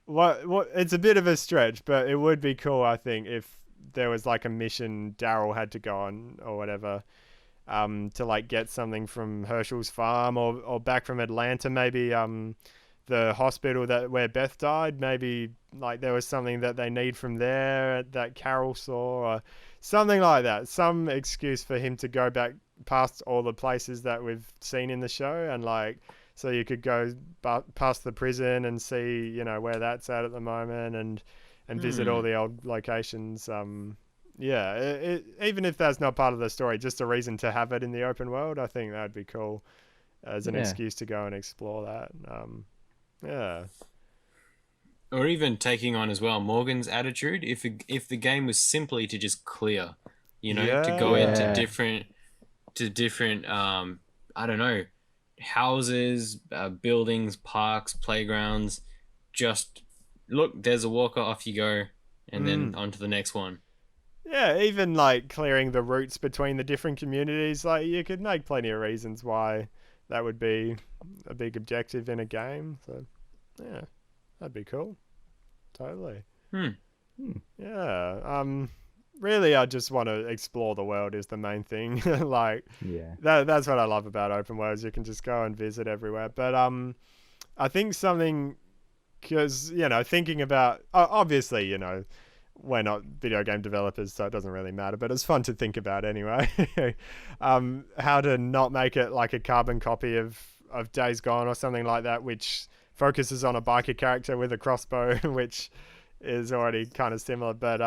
Speaker 2: what it's a bit of a stretch, but it would be cool, I think, if there was like a mission Daryl had to go on or whatever, to like get something from Herschel's farm or back from Atlanta, maybe the hospital where Beth died, maybe like there was something that they need from there that Carol saw or something like that. Some excuse for him to go back past all the places that we've seen in the show, and like, so you could go past the prison and see, where that's at the moment, and visit all the old locations. Even if that's not part of the story, just a reason to have it in the open world, I think that'd be cool as an excuse to go and explore that.
Speaker 3: Or even taking on as well Morgan's attitude. If the game was simply to just clear, to go into different I don't know, houses, buildings, parks, playgrounds. Just look, there's a walker, off you go, and then on to the next one.
Speaker 2: Yeah, even like clearing the routes between the different communities, like you could make plenty of reasons why that would be a big objective in a game. So yeah, that'd be cool. Totally. Yeah. Really, I just want to explore the world is the main thing. Like, that's what I love about open worlds. You can just go and visit everywhere. But I think something, because thinking about obviously we're not video game developers, so it doesn't really matter. But it's fun to think about anyway. How to not make it like a carbon copy of Days Gone or something like that, which focuses on a biker character with a crossbow, which is already kind of similar. But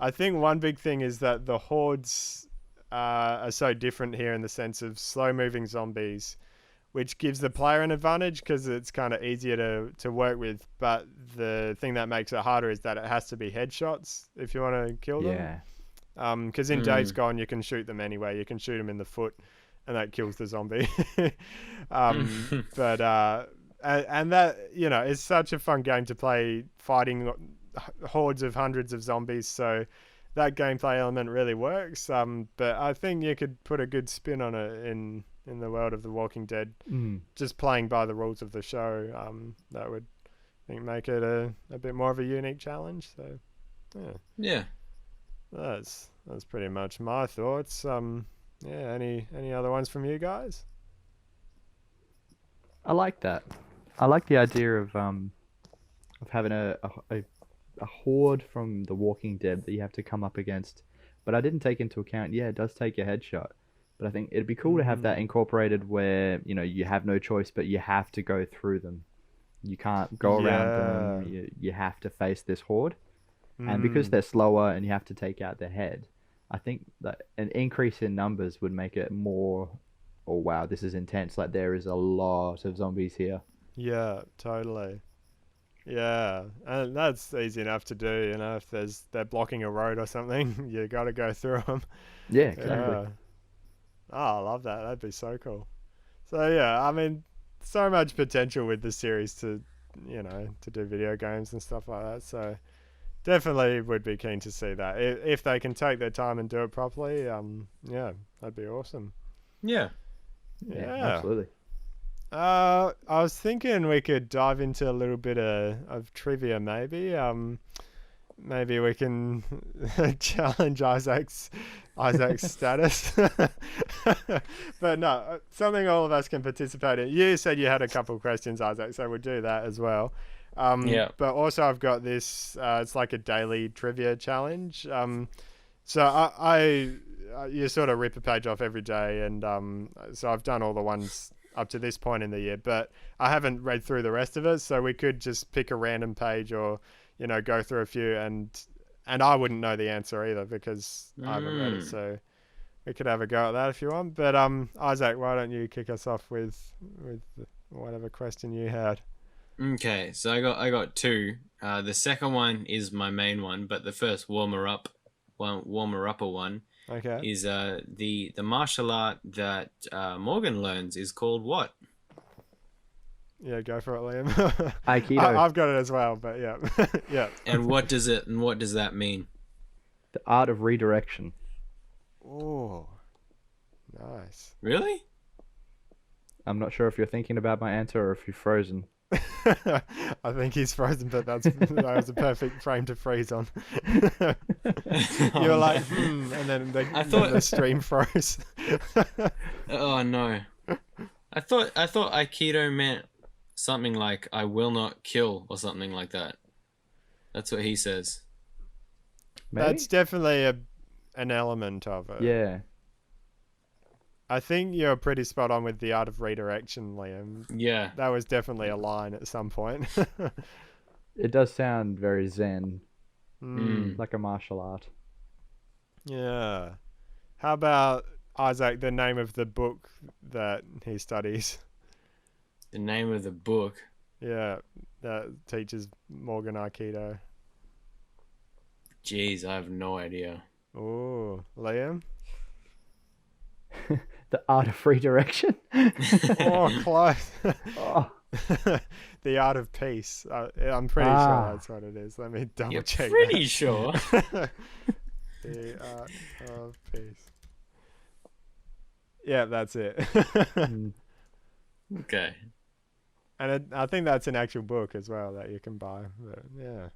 Speaker 2: I think one big thing is that the hordes are so different here in the sense of slow-moving zombies, which gives the player an advantage because it's kind of easier to work with. But the thing that makes it harder is that it has to be headshots if you want to kill them. Because in Days Gone, you can shoot them anyway. You can shoot them in the foot, and that kills the zombie. And that, it's such a fun game to play, fighting hordes of hundreds of zombies. So that gameplay element really works. But I think you could put a good spin on it in the world of The Walking Dead, just playing by the rules of the show. That would, I think, make it a bit more of a unique challenge. So
Speaker 3: yeah,
Speaker 2: that's pretty much my thoughts. Any other ones from you guys?
Speaker 4: I like that. I like the idea of having a horde from The Walking Dead that you have to come up against. But I didn't take into account, it does take a headshot. But I think it'd be cool to have that incorporated where, you have no choice, but you have to go through them. You can't go around them. You have to face this horde. And because they're slower and you have to take out their head, I think that an increase in numbers would make it more, oh wow, this is intense. Like there is a lot of zombies here.
Speaker 2: Yeah, totally. Yeah, and that's easy enough to do, if they're blocking a road or something, you got to go through them.
Speaker 4: Yeah, exactly.
Speaker 2: Yeah. Oh, I love that. That'd be so cool. So yeah, I mean, so much potential with the series to do video games and stuff like that. So definitely would be keen to see that if they can take their time and do it properly. That'd be awesome.
Speaker 3: Yeah,
Speaker 4: absolutely.
Speaker 2: I was thinking we could dive into a little bit of trivia, maybe. Maybe we can challenge Isaac's status. But no, something all of us can participate in. You said you had a couple of questions, Isaac, so we'll do that as well. But also I've got this, it's like a daily trivia challenge. So I you sort of rip a page off every day, and so I've done all the ones up to this point in the year, but I haven't read through the rest of it, so we could just pick a random page or go through a few and And I wouldn't know the answer either because I haven't read it. So we could have a go at that if you want. But Isaac, why don't you kick us off with whatever question you had?
Speaker 3: Okay, so I got two. The second one is my main one, but the first warmer upper one
Speaker 2: Okay.
Speaker 3: is the martial art that Morgan learns is called what?
Speaker 2: Yeah, go for it, Liam.
Speaker 4: Aikido.
Speaker 2: I've got it as well, but yeah, yeah.
Speaker 3: And what does that mean?
Speaker 4: The art of redirection.
Speaker 2: Oh, nice.
Speaker 3: Really?
Speaker 4: I'm not sure if you're thinking about my answer or if you're frozen.
Speaker 2: I think he's frozen, but that was a perfect frame to freeze on. You were like, and then the stream froze.
Speaker 3: Oh no! I thought Aikido meant something like "I will not kill" or something like that. That's what he says.
Speaker 4: Maybe?
Speaker 2: That's definitely an element of it.
Speaker 4: Yeah.
Speaker 2: I think you're pretty spot on with the art of redirection, Liam.
Speaker 3: Yeah.
Speaker 2: That was definitely a line at some point.
Speaker 4: It does sound very zen,
Speaker 2: Mm.
Speaker 4: like a martial art.
Speaker 2: Yeah. How about, Isaac, the name of the book that he studies?
Speaker 3: The name of the book.
Speaker 2: Yeah, that teaches Morgan Aikido.
Speaker 3: Jeez, I have no idea.
Speaker 2: Oh, Liam?
Speaker 4: The art of redirection.
Speaker 2: Oh, close.
Speaker 4: Oh.
Speaker 2: The art of peace. I'm pretty sure that's what it is. Let me double
Speaker 3: You're
Speaker 2: check.
Speaker 3: pretty sure.
Speaker 2: The art of peace. Yeah, that's it.
Speaker 4: Mm.
Speaker 3: Okay.
Speaker 2: And I think that's an actual book as well that you can buy. But yeah,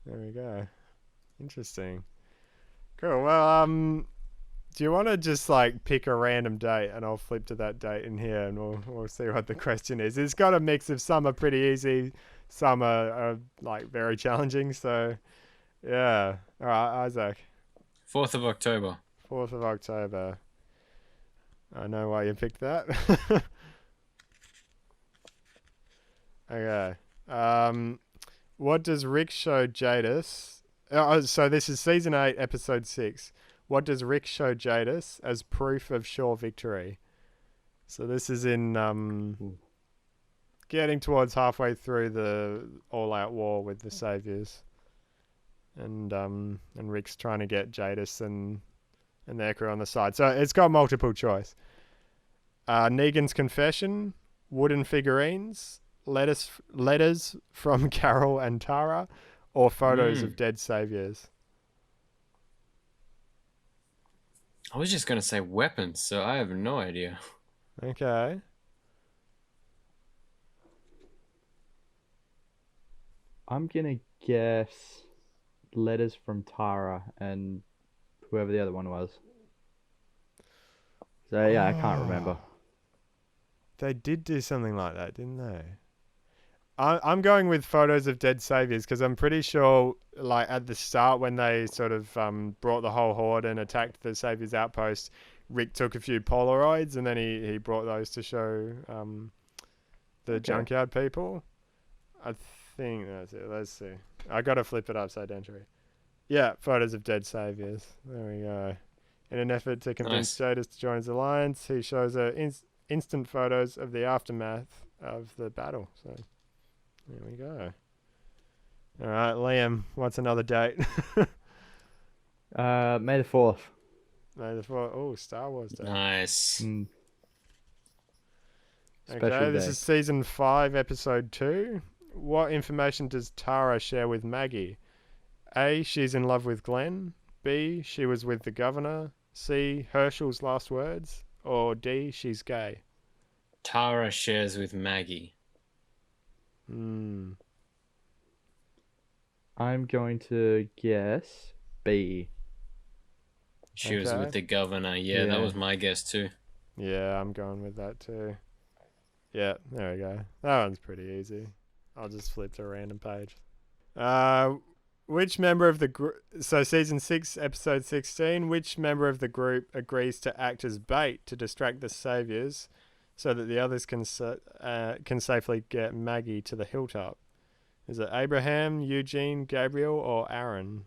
Speaker 2: there we go. Interesting. Cool. Well, do you want to just like pick a random date and I'll flip to that date in here and we'll see what the question is. It's got a mix of some are pretty easy, some are like very challenging. So yeah. All right, Isaac.
Speaker 3: 4th of October.
Speaker 2: 4th of October. I know why you picked that. Okay. What does Rick show Jadis? So this is season 8, episode 6. What does Rick show Jadis as proof of sure victory? So this is in getting towards halfway through the all-out war with the Saviors, and Rick's trying to get Jadis and their crew on the side. So it's got multiple choice. Negan's confession, wooden figurines, letters from Carol and Tara, or photos of dead Saviors.
Speaker 3: I was just going to say weapons, so I have no idea.
Speaker 2: Okay.
Speaker 4: I'm gonna guess letters from Tara and whoever the other one was. So yeah, I can't remember.
Speaker 2: They did do something like that, didn't they? I'm going with photos of dead Saviors because I'm pretty sure, like at the start when they sort of brought the whole horde and attacked the Saviors outpost, Rick took a few Polaroids and then he brought those to show the junkyard people. I think that's it. Let's see. I got to flip it upside down, Tree. Yeah, photos of dead Saviors. There we go. In an effort to convince Jadis to join his alliance, he shows her instant photos of the aftermath of the battle. So there we go. All right, Liam, what's another date?
Speaker 4: May the 4th.
Speaker 2: May the 4th. Oh, Star Wars Day.
Speaker 3: Nice.
Speaker 4: Special
Speaker 2: Okay, this
Speaker 4: day.
Speaker 2: is season 5, episode 2. What information does Tara share with Maggie? A, she's in love with Glenn. B, she was with the governor. C, Herschel's last words. Or D, she's gay.
Speaker 3: Tara shares with Maggie.
Speaker 2: Hmm.
Speaker 4: I'm going to guess B.
Speaker 3: She was
Speaker 2: Okay.
Speaker 3: with the governor. Yeah, that
Speaker 4: Yeah.
Speaker 3: was my guess too.
Speaker 2: Yeah, I'm going with that too. Yeah, there we go. That one's pretty easy. I'll just flip to a random page. Which member of the group... So season 6, episode 16. Which member of the group agrees to act as bait to distract the Saviors so that the others can safely get Maggie to the hilltop? Is it Abraham, Eugene, Gabriel, or Aaron?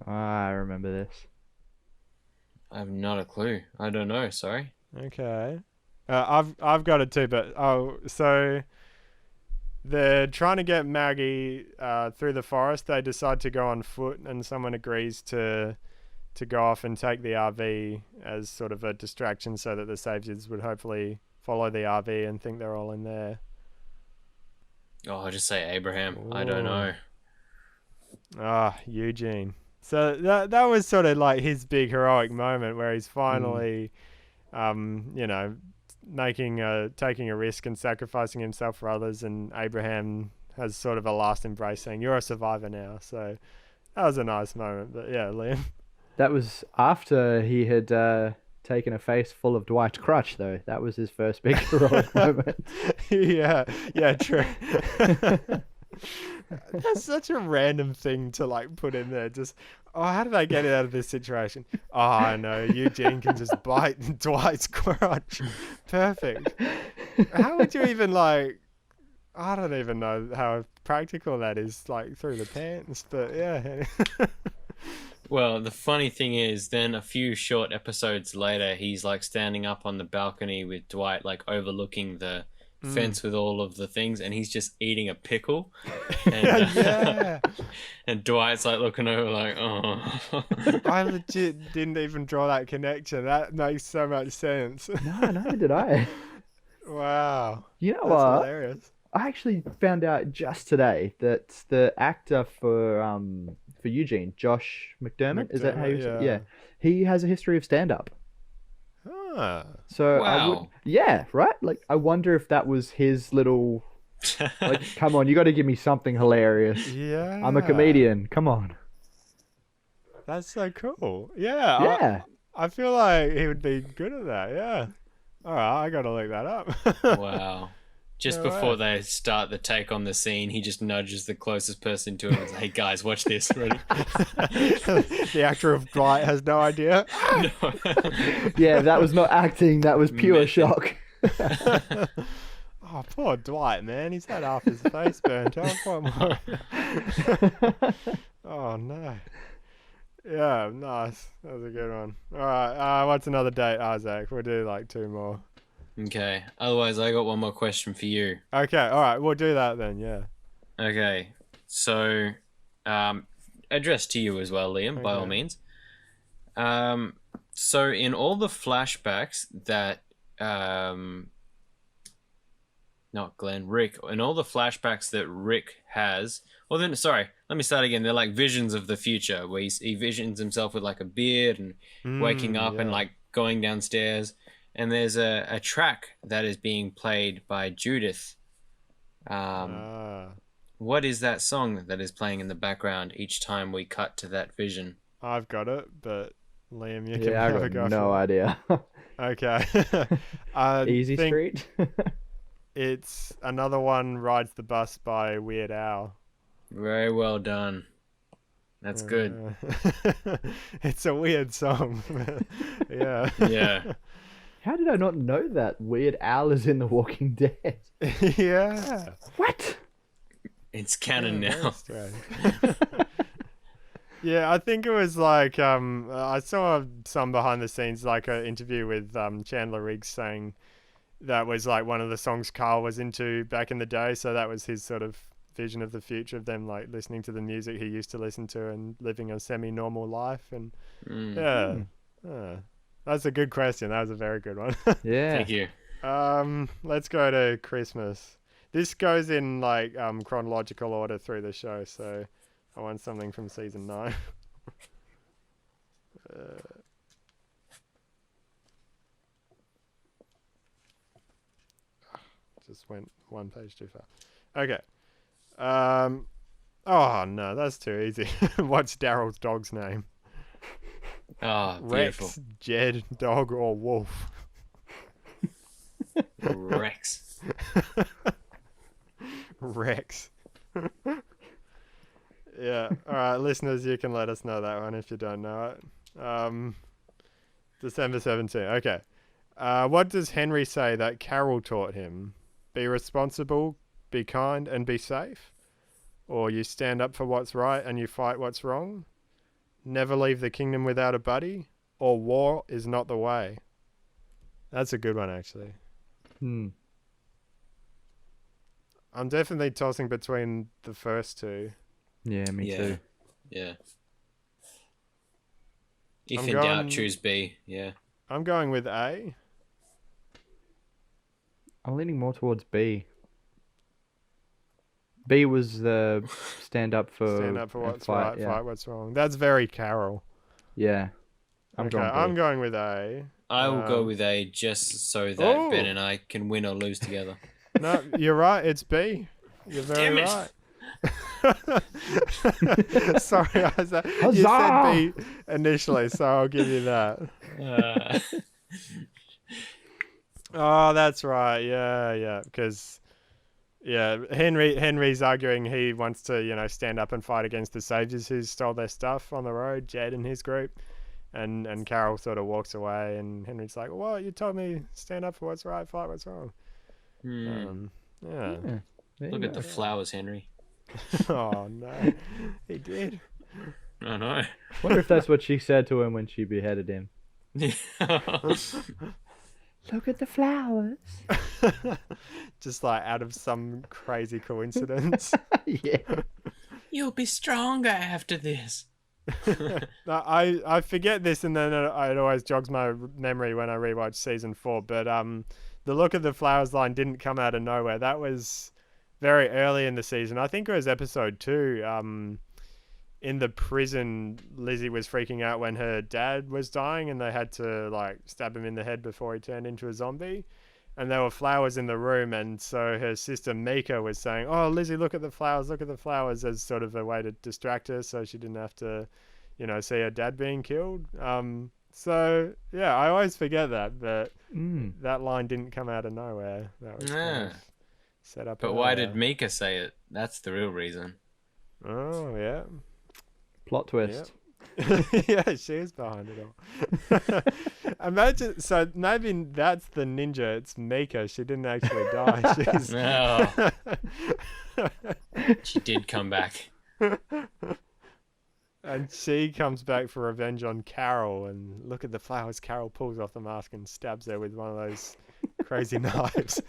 Speaker 4: I remember this.
Speaker 3: I have not a clue. I don't know. Sorry.
Speaker 2: Okay. I've got it too, but so they're trying to get Maggie through the forest. They decide to go on foot, and someone agrees to go off and take the RV as sort of a distraction, so that the saviors would hopefully follow the RV and think they're all in there.
Speaker 3: Oh, I'll just say Abraham. I don't know.
Speaker 2: Eugene. So that was sort of like his big heroic moment where he's finally, taking a risk and sacrificing himself for others, and Abraham has sort of a last embrace saying, "You're a survivor now." So that was a nice moment. But yeah, Liam.
Speaker 4: That was after he had taken a face full of Dwight Crutch, though. That was his first big heroic moment.
Speaker 2: yeah, true. That's such a random thing to like put in there. Just, how did I get it out of this situation? Oh, I know. Eugene can just bite Dwight's crotch. Perfect. How would you even like? I don't even know how practical that is, like through the pants. But yeah.
Speaker 3: Well, the funny thing is, then a few short episodes later, he's like standing up on the balcony with Dwight, like overlooking the fence with all of the things, and he's just eating a pickle. And,
Speaker 2: yeah.
Speaker 3: And Dwight's like looking over, like, oh.
Speaker 2: I legit didn't even draw that connection. That makes so much sense.
Speaker 4: No, neither did I.
Speaker 2: Wow.
Speaker 4: You know
Speaker 2: That's
Speaker 4: what?
Speaker 2: hilarious.
Speaker 4: I actually found out just today that the actor for Eugene, Josh McDermott, is that how you say it?
Speaker 2: yeah.
Speaker 4: Yeah. He has a history of stand-up.
Speaker 2: Ah.
Speaker 4: So
Speaker 3: Wow.
Speaker 4: right? Like, I wonder if that was his little, like, come on, you got to give me something hilarious.
Speaker 2: Yeah.
Speaker 4: I'm a comedian. Come on.
Speaker 2: That's so cool. Yeah.
Speaker 4: Yeah.
Speaker 2: I feel like he would be good at that. Yeah. All right, I got to look that up.
Speaker 3: Wow. Just
Speaker 2: No
Speaker 3: before
Speaker 2: way.
Speaker 3: they start the take on the scene, he just nudges the closest person to him and says, "Hey guys, watch this." Ready?
Speaker 2: The actor of Dwight has no idea.
Speaker 3: No.
Speaker 4: Yeah, that was not acting. That was pure
Speaker 3: Method.
Speaker 4: shock.
Speaker 2: Oh, poor Dwight, man. He's had half his face burnt off. What more? Oh, no. Yeah, nice. That was a good one. All right, what's another date, Isaac? We'll do like two more.
Speaker 3: Okay. Otherwise, I got one more question for you.
Speaker 2: Okay, all right, we'll do that then, yeah.
Speaker 3: Okay. So, addressed to you as well, Liam, by all
Speaker 2: Okay.
Speaker 3: means. So in all the flashbacks that, not Glenn, Rick, in all the flashbacks that Rick has, well then, sorry, let me start again. They're like visions of the future where he visions himself with like a beard and waking up and
Speaker 2: yeah.
Speaker 3: like going downstairs. And there's a track that is being played by Judith. What is that song that is playing in the background each time we cut to that vision?
Speaker 2: I've got it, but Liam, you can
Speaker 4: Yeah, I
Speaker 2: have a
Speaker 4: got
Speaker 2: go
Speaker 4: no
Speaker 2: for it.
Speaker 4: idea.
Speaker 2: Okay. I
Speaker 4: Easy
Speaker 2: think
Speaker 4: Street.
Speaker 2: It's another one, Rides the Bus by Weird Al.
Speaker 3: Very well done. That's good.
Speaker 2: It's a weird song. Yeah.
Speaker 3: Yeah.
Speaker 4: How did I not know that Weird Al is in The Walking Dead?
Speaker 2: Yeah.
Speaker 4: What?
Speaker 3: It's canon
Speaker 2: Yeah,
Speaker 3: now.
Speaker 2: very strange. Yeah, I think it was like I saw some behind the scenes, like an interview with Chandler Riggs saying that was like one of the songs Carl was into back in the day. So that was his sort of vision of the future of them like listening to the music he used to listen to and living a semi-normal life. And yeah, that's a good question. That was a very good one.
Speaker 4: Yeah.
Speaker 3: Thank you.
Speaker 2: Let's go to Christmas. This goes in like chronological order through the show, so I want something from season 9. Just went one page too far. Okay. Oh no, that's too easy. What's Daryl's dog's name?
Speaker 3: Oh, beautiful.
Speaker 2: Rex, Jed, dog, or wolf?
Speaker 3: Rex.
Speaker 2: Rex. Yeah. All right, listeners, you can let us know that one if you don't know it. December 17th. Okay. What does Henry say that Carol taught him? Be responsible, be kind, and be safe? Or you stand up for what's right and you fight what's wrong? never leave the kingdom without a buddy, or war is not the way. That's a good one, actually. I'm definitely tossing between the first two.
Speaker 4: Yeah, me too.
Speaker 3: Yeah. If
Speaker 2: I'm
Speaker 3: in
Speaker 2: going-
Speaker 3: doubt, choose B. Yeah.
Speaker 2: I'm going with A.
Speaker 4: I'm leaning more towards B. B was the stand up for and
Speaker 2: what's
Speaker 4: fight,
Speaker 2: right,
Speaker 4: yeah.
Speaker 2: fight what's wrong. That's very Carol.
Speaker 4: Yeah. I'm
Speaker 2: Okay,
Speaker 4: going B.
Speaker 2: I'm going with A.
Speaker 3: I will go with A just so that
Speaker 2: Oh.
Speaker 3: Ben and I can win or lose together.
Speaker 2: No, you're right. It's B. You're very
Speaker 3: Damn it.
Speaker 2: right. Sorry, Isaac. You
Speaker 4: Huzzah!
Speaker 2: said B initially, so I'll give you that. Oh, that's right. Yeah. Because, Henry's arguing he wants to, stand up and fight against the saviors who stole their stuff on the road, Jed and his group. And Carol sort of walks away, and Henry's like, well, you told me stand up for what's right, fight what's wrong. Yeah.
Speaker 4: There
Speaker 3: Look
Speaker 4: you
Speaker 3: at
Speaker 4: go.
Speaker 3: the flowers, Henry.
Speaker 2: Oh, no. He did.
Speaker 3: I know.
Speaker 4: Wonder if that's what she said to him when she beheaded him. Look at the flowers.
Speaker 2: Just like out of some crazy coincidence.
Speaker 4: Yeah.
Speaker 3: You'll be stronger after this.
Speaker 2: No, I forget this, and then it always jogs my memory when I rewatch season 4. But the look of the flowers line didn't come out of nowhere. That was very early in the season. I think it was episode 2. In the prison, Lizzie was freaking out when her dad was dying, and they had to stab him in the head before he turned into a zombie. And there were flowers in the room, and so her sister Mika was saying, "Oh, Lizzie, look at the flowers," as sort of a way to distract her, so she didn't have to, see her dad being killed. So yeah, I always forget that, but that line didn't come out of nowhere. That was kind of set up.
Speaker 3: But why did Mika say it? That's the real reason.
Speaker 2: Oh yeah.
Speaker 4: Plot twist.
Speaker 2: Yeah, she is behind it all. Imagine, so maybe that's the ninja. It's Mika. She didn't actually die. She's...
Speaker 3: No. She did come back.
Speaker 2: And she comes back for revenge on Carol. And look at the flowers. Carol pulls off the mask and stabs her with one of those crazy knives.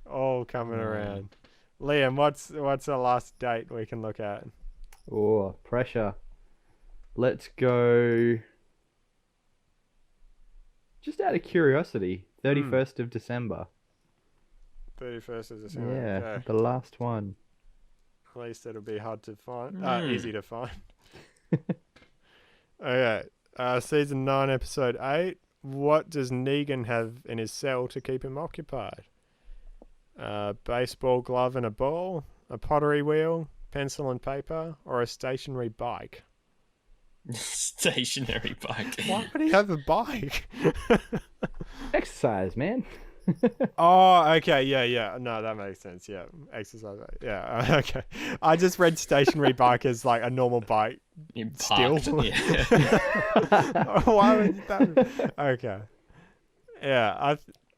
Speaker 2: All coming around. Liam, what's the last date we can look at?
Speaker 4: Oh, pressure. Let's go. Just out of curiosity, 31st of December.
Speaker 2: 31st of December.
Speaker 4: Yeah,
Speaker 2: Okay.
Speaker 4: the last one.
Speaker 2: At least it'll be hard to find. Easy to find. Okay. Season 9, episode 8. What does Negan have in his cell to keep him occupied? Baseball glove and a ball, a pottery wheel, pencil and paper, or a stationary bike?
Speaker 3: Stationary bike.
Speaker 2: Why would he have a bike?
Speaker 4: Exercise, man.
Speaker 2: Oh, okay, yeah. No, that makes sense. Yeah, exercise. Yeah, okay. I just read stationary bike as like a normal bike.
Speaker 3: You
Speaker 2: Still?
Speaker 3: parked. Yeah.
Speaker 2: Why would that? Okay. Yeah,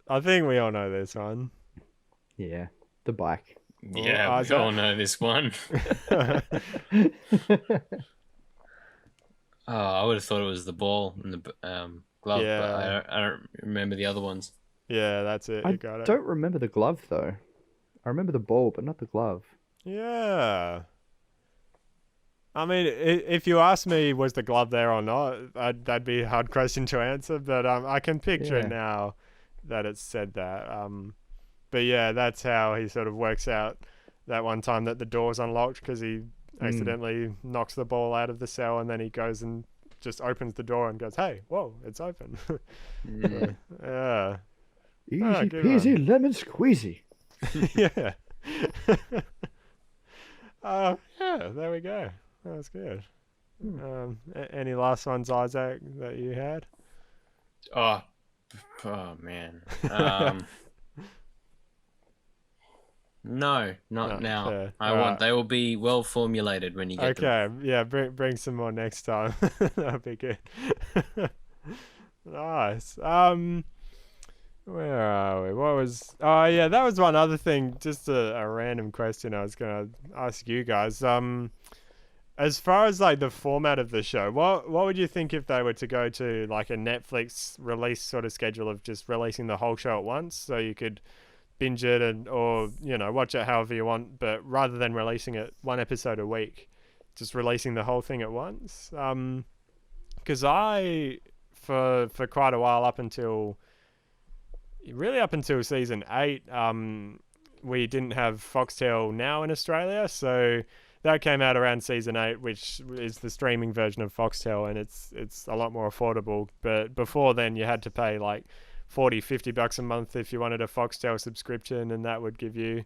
Speaker 2: I think we all know this one.
Speaker 4: Yeah, the bike.
Speaker 3: Yeah, we all know this one. Oh, I would have thought it was the ball and the glove,
Speaker 2: Yeah.
Speaker 3: but I don't remember the other ones.
Speaker 2: Yeah, that's it.
Speaker 4: I
Speaker 2: You got it.
Speaker 4: don't remember the glove though. I remember the ball, but not the glove.
Speaker 2: Yeah. I mean, if you ask me, was the glove there or not, that'd be a hard question to answer. But I can picture it now that it's said that. But yeah, that's how he sort of works out that one time that the door's unlocked because he accidentally knocks the ball out of the cell, and then he goes and just opens the door and goes, "Hey, whoa, it's open." Yeah.
Speaker 4: Easy
Speaker 2: good
Speaker 4: peasy lemon squeezy.
Speaker 2: Yeah. Yeah, there we go. That was good. Any last ones, Isaac, that you had?
Speaker 3: Oh man. No, not now.
Speaker 2: fair.
Speaker 3: They will be well formulated when you get them.
Speaker 2: Okay, yeah, bring some more next time. That'll be good. Nice. Where are we? Oh yeah, that was one other thing. Just a random question I was gonna ask you guys. As far as like the format of the show, what would you think if they were to go to like a Netflix release sort of schedule of just releasing the whole show at once, so you could binge it or watch it however you want, but rather than releasing it one episode a week, just releasing the whole thing at once? Because I for quite a while up until season 8, we didn't have Foxtel Now in Australia, so that came out around season 8, which is the streaming version of Foxtel, and it's a lot more affordable. But before then, you had to pay like $40-50 a month if you wanted a Foxtel subscription, and that would give you,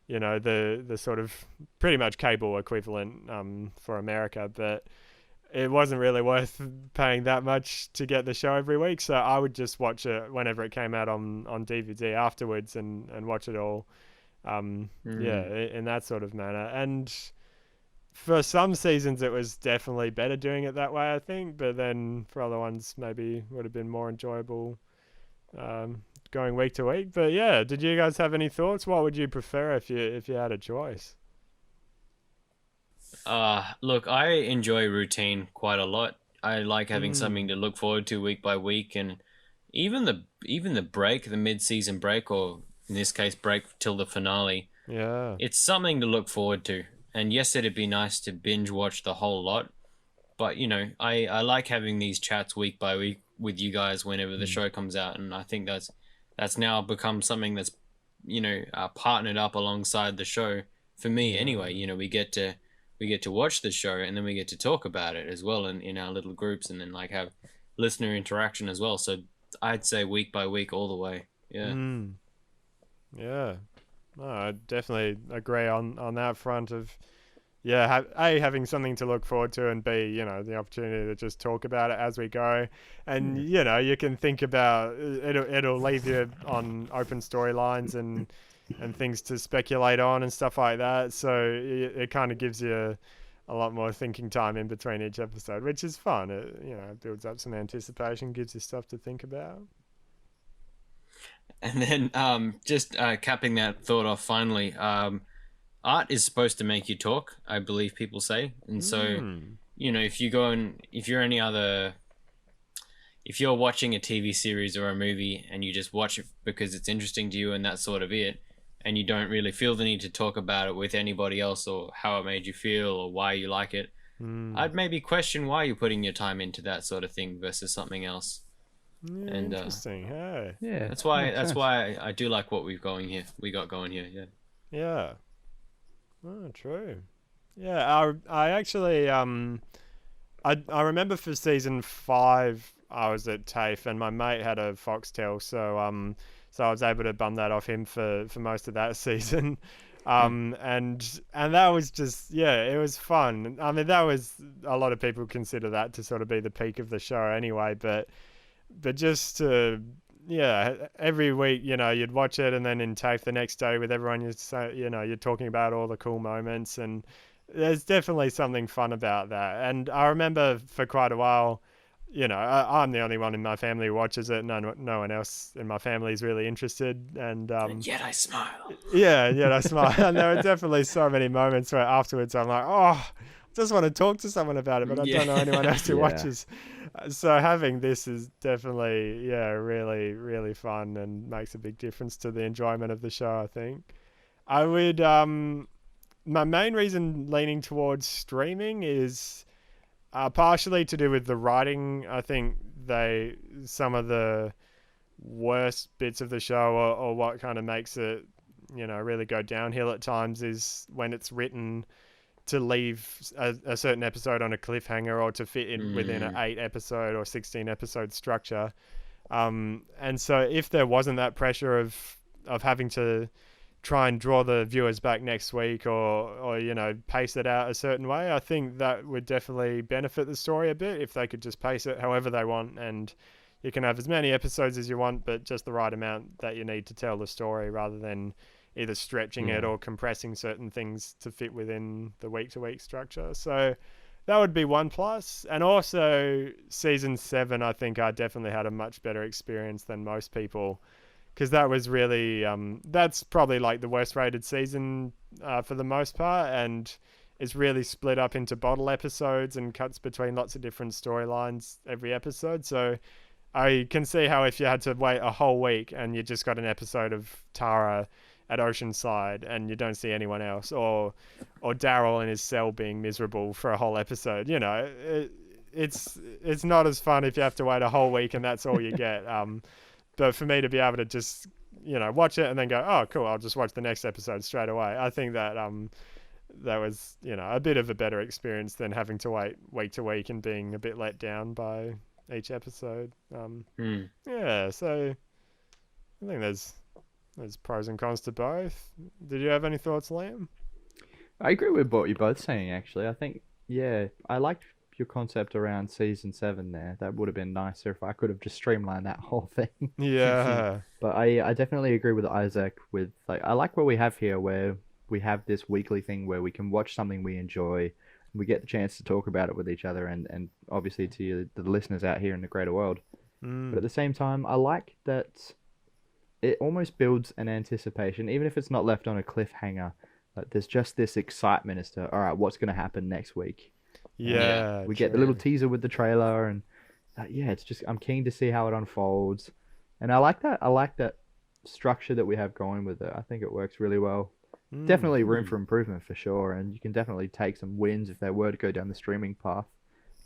Speaker 2: the sort of pretty much cable equivalent for America. But it wasn't really worth paying that much to get the show every week, so I would just watch it whenever it came out on DVD afterwards and watch it all, in that sort of manner. And for some seasons, it was definitely better doing it that way, I think. But then for other ones, maybe would have been more enjoyable going week to week. But yeah, did you guys have any thoughts? What would you prefer if you had a choice?
Speaker 3: Look, I enjoy routine quite a lot. I like having something to look forward to week by week, and even the break, the mid-season break, or in this case, break till the finale.
Speaker 2: Yeah,
Speaker 3: it's something to look forward to. And yes, it'd be nice to binge watch the whole lot, but I like having these chats week by week with you guys whenever the show comes out, and I think that's now become something that's partnered up alongside the show for me. Anyway, we get to watch the show, and then we get to talk about it as well in our little groups, and then like have listener interaction as well. So I'd say week by week all the way. Yeah.
Speaker 2: Yeah. No, I definitely agree on that front of, having something to look forward to, and B, the opportunity to just talk about it as we go. And, you can think about it'll leave you on open storylines and things to speculate on and stuff like that. So it kind of gives you a lot more thinking time in between each episode, which is fun. It builds up some anticipation, gives you stuff to think about.
Speaker 3: And then just capping that thought off finally, art is supposed to make you talk, I believe people say. And so, if you're watching a TV series or a movie and you just watch it because it's interesting to you and that's sort of it, and you don't really feel the need to talk about it with anybody else or how it made you feel or why you like it, I'd maybe question why you're putting your time into that sort of thing versus something else.
Speaker 2: Yeah,
Speaker 3: and
Speaker 2: interesting. Hey.
Speaker 4: Yeah,
Speaker 3: that's why I do like what we got going here. Yeah.
Speaker 2: Yeah. Oh, true. Yeah, I actually I remember for season 5 I was at TAFE and my mate had a Foxtel, so I was able to bum that off him for most of that season. And that was just, it was fun. I mean, that was, a lot of people consider that to sort of be the peak of the show anyway, but just every week, you'd watch it, and then in TAFE the next day with everyone, you're talking about all the cool moments, and there's definitely something fun about that. And I remember for quite a while, I'm the only one in my family who watches it. No one else in my family is really interested, and
Speaker 3: yet I smile.
Speaker 2: Yet I smile. And there are definitely so many moments where afterwards I'm like, I just want to talk to someone about it, but I don't know anyone else who watches. So having this is definitely, really, really fun and makes a big difference to the enjoyment of the show, I think. I would, my main reason leaning towards streaming is partially to do with the writing. I think some of the worst bits of the show or what kind of makes it, really go downhill at times is when it's written to leave a certain episode on a cliffhanger or to fit in within an 8 episode or 16 episode structure. And so if there wasn't that pressure of having to try and draw the viewers back next week or pace it out a certain way, I think that would definitely benefit the story a bit if they could just pace it however they want, and you can have as many episodes as you want, but just the right amount that you need to tell the story, rather than either stretching it or compressing certain things to fit within the week-to-week structure. So that would be one plus. And also season 7, I think I definitely had a much better experience than most people, because that was really that's probably like the worst rated season for the most part, and it's really split up into bottle episodes and cuts between lots of different storylines every episode. So I can see how if you had to wait a whole week and you just got an episode of Tara at Oceanside and you don't see anyone else, or Daryl in his cell being miserable for a whole episode, it's not as fun if you have to wait a whole week and that's all you get. But for me to be able to just watch it and then go, oh cool, I'll just watch the next episode straight away, I think that that was a bit of a better experience than having to wait week to week and being a bit let down by each episode. Yeah, so I think there's pros and cons to both. Did you have any thoughts, Liam?
Speaker 4: I agree with what you're both saying, actually. I think, yeah, I liked your concept around season 7 there. That would have been nicer if I could have just streamlined that whole thing.
Speaker 2: Yeah.
Speaker 4: But I definitely agree with Isaac with, like, I like what we have here where we have this weekly thing where we can watch something we enjoy. We get the chance to talk about it with each other and obviously to the listeners out here in the greater world. But at the same time, I like that it almost builds an anticipation, even if it's not left on a cliffhanger. Like, there's just this excitement as to, all right, what's going to happen next week?
Speaker 2: Yeah.
Speaker 4: We get the little teaser with the trailer, and it's just, I'm keen to see how it unfolds. And I like that. I like that structure that we have going with it. I think it works really well. Definitely room for improvement for sure, and you can definitely take some wins if they were to go down the streaming path.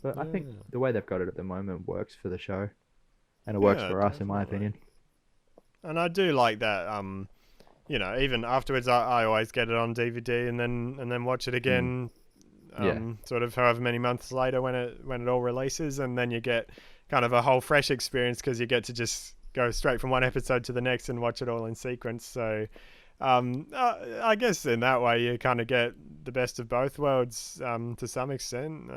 Speaker 4: But I think the way they've got it at the moment works for the show, and it works for us, in my opinion.
Speaker 2: And I do like that. Even afterwards, I always get it on DVD and then watch it again. Sort of however many months later when it all releases, and then you get kind of a whole fresh experience because you get to just go straight from one episode to the next and watch it all in sequence. So I guess in that way you kind of get the best of both worlds to some extent.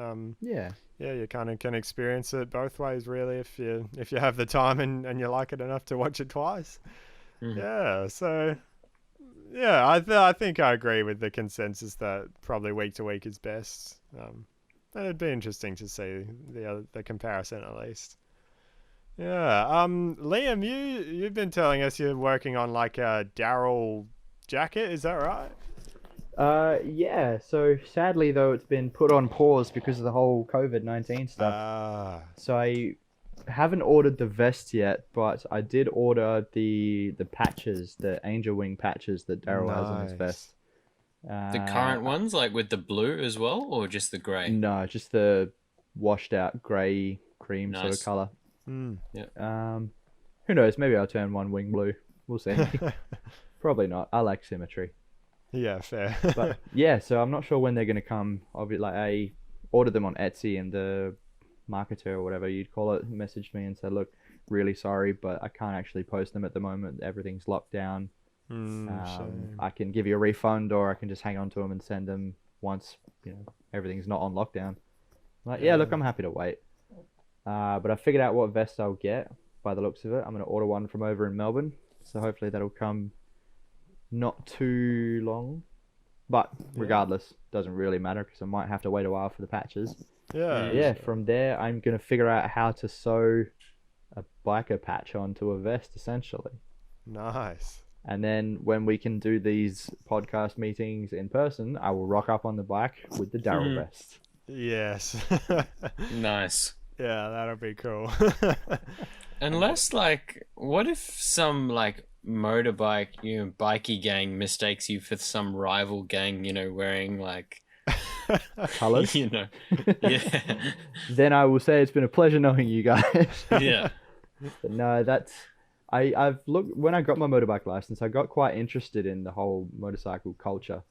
Speaker 2: You kind of can experience it both ways really if you have the time and you like it enough to watch it twice. So I think I agree with the consensus that probably week to week is best. It'd be interesting to see the comparison at least. Liam, you've been telling us you're working on like a Daryl jacket, is that right? So sadly though it's been put on pause because of the whole COVID-19 stuff. So I haven't ordered the vest yet, but I did order the patches, the angel wing patches that Daryl has on his vest.
Speaker 3: The current ones, like with the blue as well, or just the grey?
Speaker 4: No, just the washed out grey cream sort of colour. Who knows? Maybe I'll turn one wing blue. We'll see. Probably not. I like symmetry.
Speaker 2: Yeah, fair.
Speaker 4: But yeah, so I'm not sure when they're going to come. Obviously, like I ordered them on Etsy, and the marketer or whatever you'd call it messaged me and said, "Look, really sorry, but I can't actually post them at the moment. Everything's locked down. I can give you a refund, or I can just hang on to them and send them once everything's not on lockdown." I'm like, look, I'm happy to wait. But I figured out what vest I'll get by the looks of it. I'm going to order one from over in Melbourne, so hopefully that'll come not too long. But regardless, doesn't really matter because I might have to wait a while for the patches. From there, I'm going to figure out how to sew a biker patch onto a vest, essentially.
Speaker 2: Nice.
Speaker 4: And then when we can do these podcast meetings in person, I will rock up on the bike with the Daryl vest.
Speaker 2: Yes.
Speaker 3: Nice.
Speaker 2: Yeah, that'll be cool.
Speaker 3: Unless, like, what if some, like, motorbike, bikey gang mistakes you for some rival gang, wearing, like...
Speaker 4: Colours?
Speaker 3: Yeah.
Speaker 4: Then I will say it's been a pleasure knowing you guys.
Speaker 3: Yeah.
Speaker 4: But no, that's... I've looked... When I got my motorbike license, I got quite interested in the whole motorcycle culture.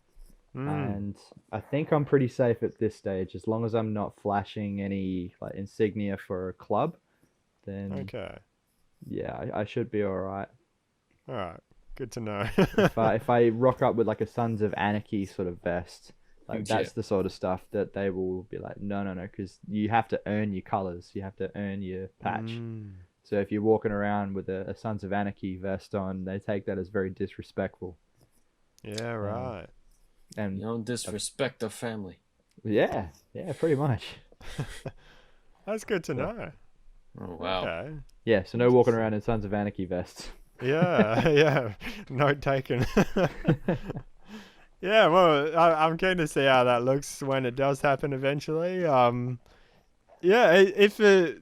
Speaker 4: And I think I'm pretty safe at this stage, as long as I'm not flashing any like insignia for a club. Then I should be all right.
Speaker 2: All right, good to know.
Speaker 4: if I rock up with like a Sons of Anarchy sort of vest, like that's the sort of stuff that they will be like, no, because you have to earn your colors, you have to earn your patch. So if you're walking around with a Sons of Anarchy vest on, they take that as very disrespectful.
Speaker 2: Yeah, right.
Speaker 4: And
Speaker 3: you don't disrespect the family.
Speaker 4: Yeah, pretty much.
Speaker 2: That's good to know.
Speaker 3: Oh, wow.
Speaker 2: Okay.
Speaker 4: Yeah, so no walking around in Sons of Anarchy vests.
Speaker 2: Yeah. Note taken. Yeah, well, I'm keen to see how that looks when it does happen eventually. Yeah, if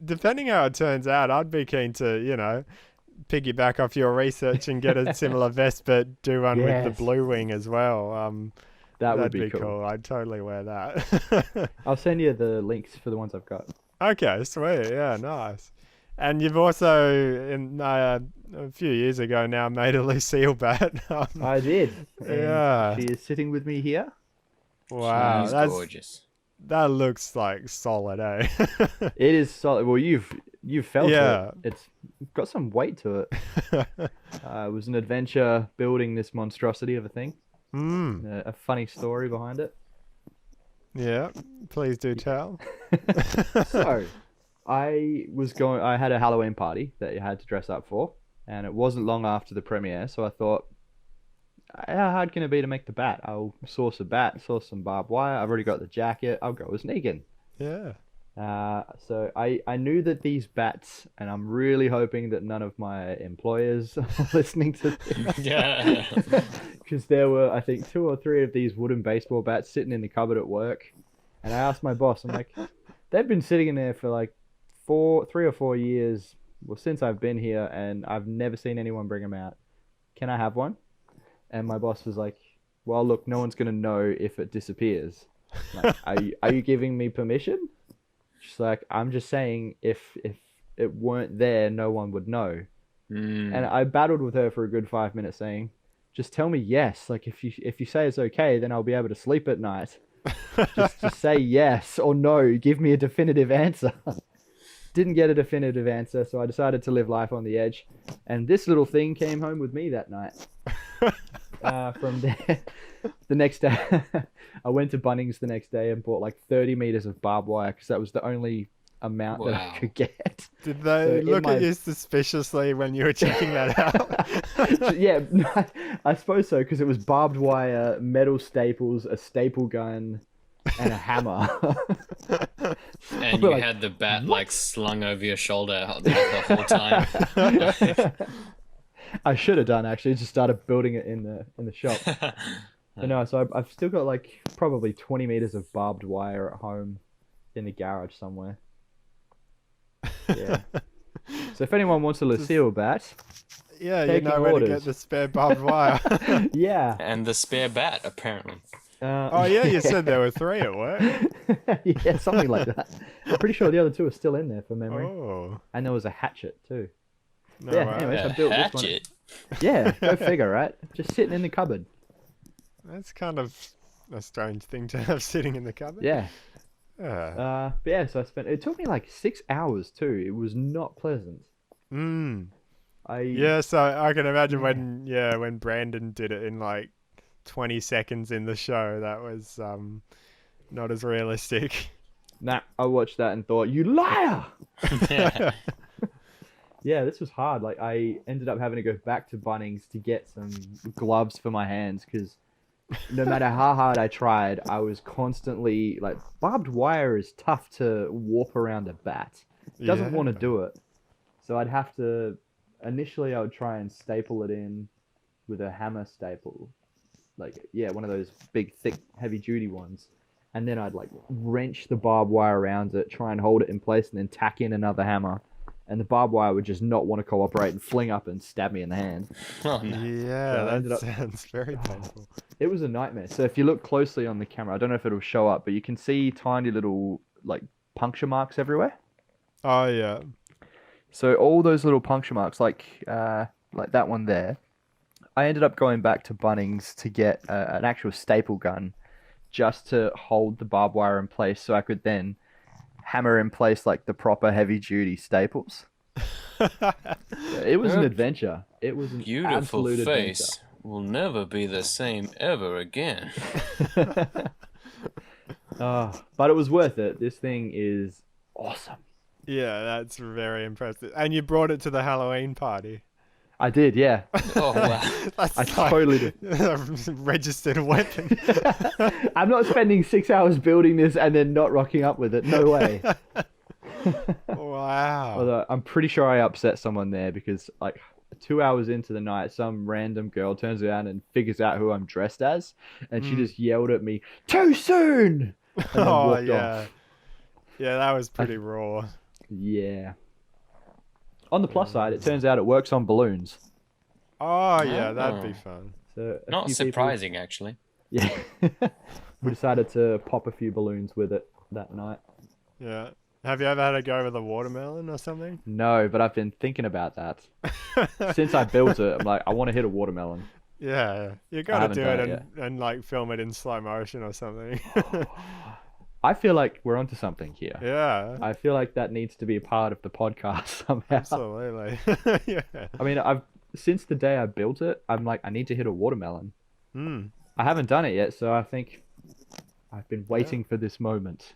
Speaker 2: depending how it turns out, I'd be keen to, piggyback off your research and get a similar vest, but do one with the
Speaker 4: Yes.
Speaker 2: blue wing as well.
Speaker 4: That would
Speaker 2: That'd
Speaker 4: be
Speaker 2: be
Speaker 4: cool.
Speaker 2: cool. I'd totally wear that.
Speaker 4: I'll send you the links for the ones I've got.
Speaker 2: Okay, sweet. Yeah, nice. And you've also, a few years ago now, made a Lucille bat.
Speaker 4: I did. And
Speaker 2: Yeah.
Speaker 4: she is sitting with me here.
Speaker 2: Wow,
Speaker 3: She's
Speaker 2: that's
Speaker 3: gorgeous.
Speaker 2: that looks like solid, eh?
Speaker 4: It is solid. Well, you've felt
Speaker 2: Yeah.
Speaker 4: it. It's got some weight to it. It was an adventure building this monstrosity of a thing. A funny story behind it.
Speaker 2: Yeah, please do tell.
Speaker 4: So, I had a Halloween party that you had to dress up for, and it wasn't long after the premiere, so I thought, how hard can it be to make the bat? I'll source a bat, source some barbed wire. I've already got the jacket. I'll go as Negan.
Speaker 2: Yeah.
Speaker 4: So I knew that these bats, and I'm really hoping that none of my employers are listening to this.
Speaker 3: Yeah.
Speaker 4: Because there were, I think, 2 or 3 of these wooden baseball bats sitting in the cupboard at work. And I asked my boss, I'm like, they've been sitting in there for like 3 or 4 years, well, since I've been here, and I've never seen anyone bring them out. Can I have one? And my boss was like, well, look, no one's going to know if it disappears. Like, are you giving me permission? She's like, I'm just saying if it weren't there, no one would know. And I battled with her for a good 5 minutes saying, just tell me yes. Like if you say it's okay, then I'll be able to sleep at night. Just say yes or no. Give me a definitive answer. Didn't get a definitive answer, so I decided to live life on the edge. And this little thing came home with me that night. From there, the next day, I went to Bunnings the next day and bought like 30 meters of barbed wire because that was the only amount that I could get.
Speaker 2: Did they look at you suspiciously when you were checking that out?
Speaker 4: Yeah, I suppose so, because it was barbed wire, metal staples, a staple gun, and a hammer.
Speaker 3: And you had the bat like slung over your shoulder the whole time.
Speaker 4: I should have done actually. Just started building it in the shop. But no, so I've still got like probably 20 meters of barbed wire at home in the garage somewhere. Yeah. So if anyone wants a Lucille bat,
Speaker 2: Yeah, you
Speaker 4: taking
Speaker 2: know where to
Speaker 4: orders.
Speaker 2: get the spare barbed wire.
Speaker 4: Yeah.
Speaker 3: And the spare bat, apparently.
Speaker 2: Oh yeah, you said there were 3 at work.
Speaker 4: Yeah, something like that. I'm pretty sure the other 2 are still in there for memory.
Speaker 2: Oh,
Speaker 4: And there was a hatchet too.
Speaker 2: no
Speaker 4: Yeah,
Speaker 2: way.
Speaker 4: anyways, I
Speaker 3: A
Speaker 4: built this one.
Speaker 3: hatchet.
Speaker 4: Yeah, go figure, right? Just sitting in the cupboard.
Speaker 2: That's kind of a strange thing to have sitting in the cupboard.
Speaker 4: Yeah.
Speaker 2: Yeah.
Speaker 4: But yeah, so it took me like 6 hours too. It was not pleasant.
Speaker 2: Yeah, so I can imagine when Brandon did it in like 20 seconds in the show, that was not as realistic.
Speaker 4: Nah, I watched that and thought, you liar!
Speaker 3: Yeah.
Speaker 4: Yeah, this was hard. Like, I ended up having to go back to Bunnings to get some gloves for my hands because no matter how hard I tried, I was constantly like, barbed wire is tough to warp around a bat. It doesn't want to do it. So I'd have to, initially I would try and staple it in with a hammer staple. Like, yeah, one of those big, thick, heavy duty ones. And then I'd like wrench the barbed wire around it, try and hold it in place, and then tack in another hammer. And the barbed wire would just not want to cooperate and fling up and stab me in the hand.
Speaker 3: Oh, no.
Speaker 2: Yeah,
Speaker 4: So I ended
Speaker 2: that
Speaker 4: up-
Speaker 2: sounds very painful.
Speaker 4: It was a nightmare. So if you look closely on the camera, I don't know if it'll show up, but you can see tiny little like puncture marks everywhere.
Speaker 2: Oh yeah.
Speaker 4: So all those little puncture marks, like that one there, I ended up going back to Bunnings to get an actual staple gun just to hold the barbed wire in place so I could then hammer in place like the proper heavy duty staples. It was an adventure. It was an
Speaker 3: Beautiful
Speaker 4: absolute
Speaker 3: face will never be the same ever again.
Speaker 4: adventure. But it was worth it. This thing is awesome.
Speaker 2: Yeah, that's very impressive. And you brought it to the Halloween party.
Speaker 4: I did, yeah.
Speaker 3: Oh, wow.
Speaker 2: That's
Speaker 4: I
Speaker 2: like
Speaker 4: totally did.
Speaker 2: a registered weapon.
Speaker 4: I'm not spending 6 hours building this and then not rocking up with it. No way.
Speaker 2: Wow.
Speaker 4: Although I'm pretty sure I upset someone there because like 2 hours into the night, some random girl turns around and figures out who I'm dressed as, and she just yelled at me, "Too soon!" And then
Speaker 2: Oh
Speaker 4: walked
Speaker 2: yeah,
Speaker 4: off.
Speaker 2: yeah, that was pretty raw.
Speaker 4: Yeah. On the plus side, it turns out it works on balloons.
Speaker 2: Oh yeah, that'd be
Speaker 3: Oh.
Speaker 2: fun.
Speaker 4: So a
Speaker 3: Not
Speaker 4: few people-
Speaker 3: surprising, actually.
Speaker 4: Yeah. We decided to pop a few balloons with it that night.
Speaker 2: Yeah. Have you ever had a go with a watermelon or something?
Speaker 4: No, but I've been thinking about that. Since I built it, I'm like, I want to hit a watermelon.
Speaker 2: Yeah, you gotta
Speaker 4: haven't
Speaker 2: do
Speaker 4: done
Speaker 2: it
Speaker 4: it
Speaker 2: and like film it in slow motion or something.
Speaker 4: I feel like we're onto something here.
Speaker 2: Yeah,
Speaker 4: I feel like that needs to be a part of the podcast somehow.
Speaker 2: absolutely. Yeah.
Speaker 4: I mean, since the day I built it, I'm like, I need to hit a watermelon.
Speaker 2: Mm.
Speaker 4: I haven't done it yet, so I think I've been waiting for this moment.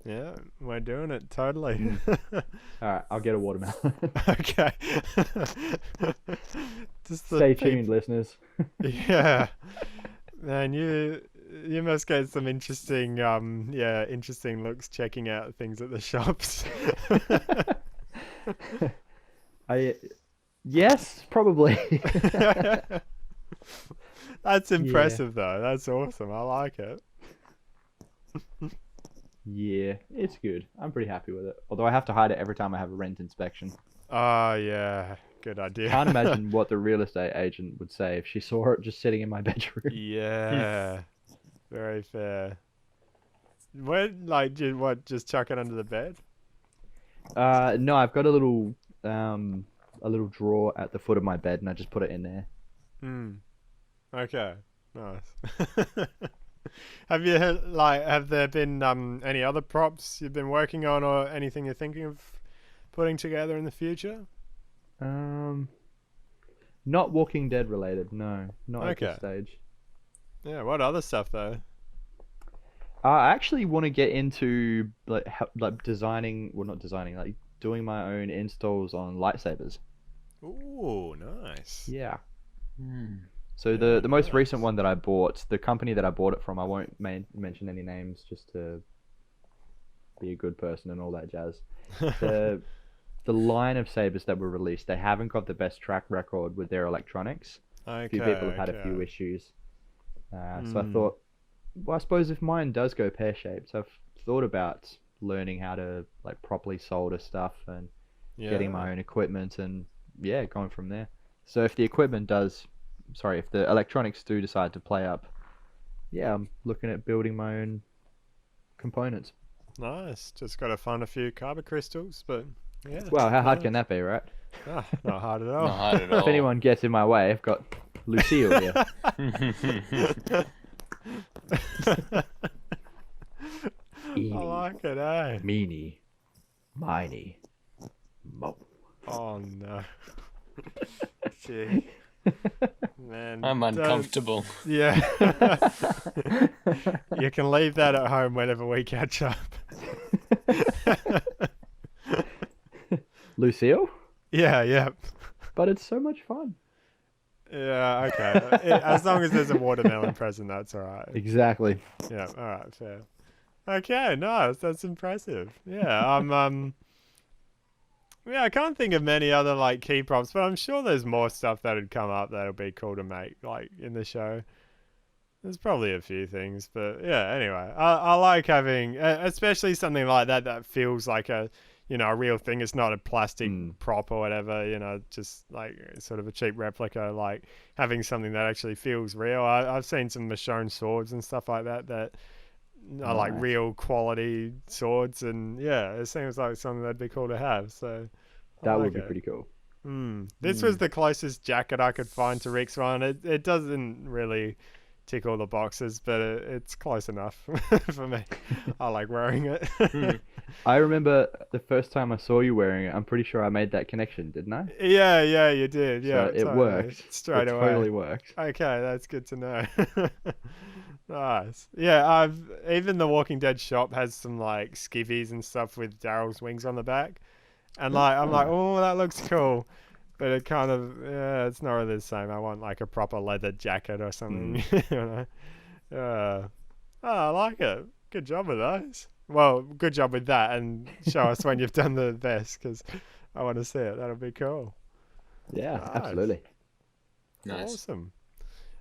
Speaker 2: Yeah, we're doing it totally.
Speaker 4: All right, I'll get a watermelon.
Speaker 2: Okay. Just the
Speaker 4: Stay
Speaker 2: peop-
Speaker 4: tuned, listeners.
Speaker 2: Yeah, man, you must get some interesting interesting looks checking out things at the shops.
Speaker 4: Yes, probably.
Speaker 2: That's impressive though. That's awesome. I like it.
Speaker 4: Yeah, it's good. I'm pretty happy with it. Although I have to hide it every time I have a rent inspection.
Speaker 2: Oh yeah, good idea.
Speaker 4: Can't imagine what the real estate agent would say if she saw it just sitting in my bedroom.
Speaker 2: Yeah, very fair. Just chuck it under the bed?
Speaker 4: No, I've got a little drawer at the foot of my bed, and I just put it in there.
Speaker 2: Hmm. Okay. Nice. Have there been any other props you've been working on, or anything you're thinking of putting together in the future?
Speaker 4: Not Walking Dead related. No, not at this
Speaker 2: Okay.
Speaker 4: stage.
Speaker 2: Yeah. What other stuff though?
Speaker 4: I actually want to get into designing. Well, not designing. Like doing my own installs on lightsabers.
Speaker 2: Ooh, nice.
Speaker 4: Yeah.
Speaker 3: Hmm.
Speaker 4: So
Speaker 2: Yeah,
Speaker 4: the most
Speaker 2: nice.
Speaker 4: recent one that I bought, the company that I bought it from, I won't mention any names just to be a good person and all that jazz. The line of sabers that were released, they haven't got the best track record with their electronics.
Speaker 2: Okay.
Speaker 4: A few people have had a few
Speaker 2: okay.
Speaker 4: issues. So I
Speaker 2: Hmm.
Speaker 4: thought, well, I suppose if mine does go pear-shaped, I've thought about learning how to like properly solder stuff and getting my own equipment and yeah, going from there. So if the if the electronics do decide to play up, yeah, I'm looking at building my own components.
Speaker 2: Nice. Just got to find a few carbon crystals, but yeah.
Speaker 4: Well, how hard
Speaker 2: nice.
Speaker 4: can that be, right?
Speaker 2: Ah, not hard at all.
Speaker 3: Not hard at all.
Speaker 4: If anyone gets in my way, I've got Lucille here.
Speaker 2: I like it, eh?
Speaker 4: Meanie, miny, mo.
Speaker 2: Oh no. Gee. Man.
Speaker 3: I'm
Speaker 2: don't-
Speaker 3: uncomfortable.
Speaker 2: Yeah. You can leave that at home whenever we catch up.
Speaker 4: Lucille?
Speaker 2: Yeah.
Speaker 4: But it's so much fun.
Speaker 2: Yeah, okay. As long as there's a watermelon present, that's alright.
Speaker 4: Exactly.
Speaker 2: Yeah, alright, fair. Okay, nice. That's impressive. Yeah, yeah, I can't think of many other like key props, but I'm sure there's more stuff that'd come up that'll be cool to make, like in the show. There's probably a few things, but yeah. Anyway, I like having, especially something like that that feels like a real thing. It's not a plastic prop or whatever. Just like sort of a cheap replica. Like having something that actually feels real. I've seen some Michonne swords and stuff like that are like
Speaker 4: Nice.
Speaker 2: real quality swords, and yeah, it seems like something that'd be cool to have. So I
Speaker 4: That
Speaker 2: like
Speaker 4: would be
Speaker 2: it.
Speaker 4: pretty cool.
Speaker 2: This was the closest jacket I could find to Rick's one. It doesn't really tick all the boxes, but it's close enough for me. I like wearing it.
Speaker 4: I remember the first time I saw you wearing it, I'm pretty sure I made that connection, didn't I?
Speaker 2: Yeah, you did. Yeah,
Speaker 4: So it
Speaker 2: totally.
Speaker 4: worked.
Speaker 2: Straight
Speaker 4: It
Speaker 2: away.
Speaker 4: totally worked.
Speaker 2: Okay, that's good to know. Nice. Yeah, even the Walking Dead shop has some like skivvies and stuff with Daryl's wings on the back, and like I'm like, oh, that looks cool, but it kind of it's not really the same. I want like a proper leather jacket or something. Oh, I like it. Good job with those. Well, good job with that, and show us when you've done the vest because I want to see it. That'll be cool.
Speaker 4: Yeah,
Speaker 2: Nice.
Speaker 4: absolutely.
Speaker 3: Nice.
Speaker 2: Awesome.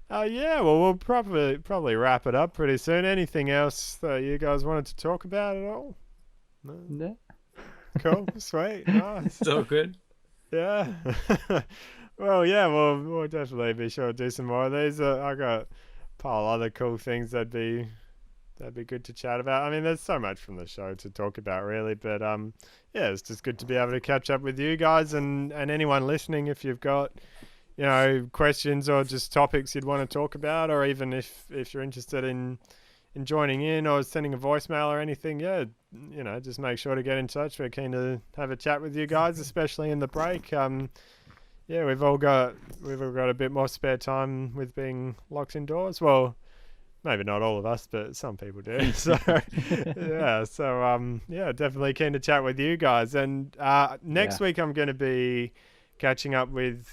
Speaker 2: Yeah, well, we'll probably wrap it up pretty soon. Anything else that you guys wanted to talk about at all? No?
Speaker 4: Yeah.
Speaker 2: Cool, sweet, nice.
Speaker 3: It's all good.
Speaker 2: Yeah. Well, yeah, we'll definitely be sure to do some more of these. I got a pile of other cool things that'd be good to chat about. I mean, there's so much from the show to talk about, really. But yeah, it's just good to be able to catch up with you guys and anyone listening. If you've got questions or just topics you'd want to talk about, or even if you're interested in joining in or sending a voicemail or anything, yeah, just make sure to get in touch. We're keen to have a chat with you guys, especially in the break. Yeah, we've all got a bit more spare time with being locked indoors. Well, maybe not all of us, but some people do. So yeah, definitely keen to chat with you guys. And next week I'm going to be catching up with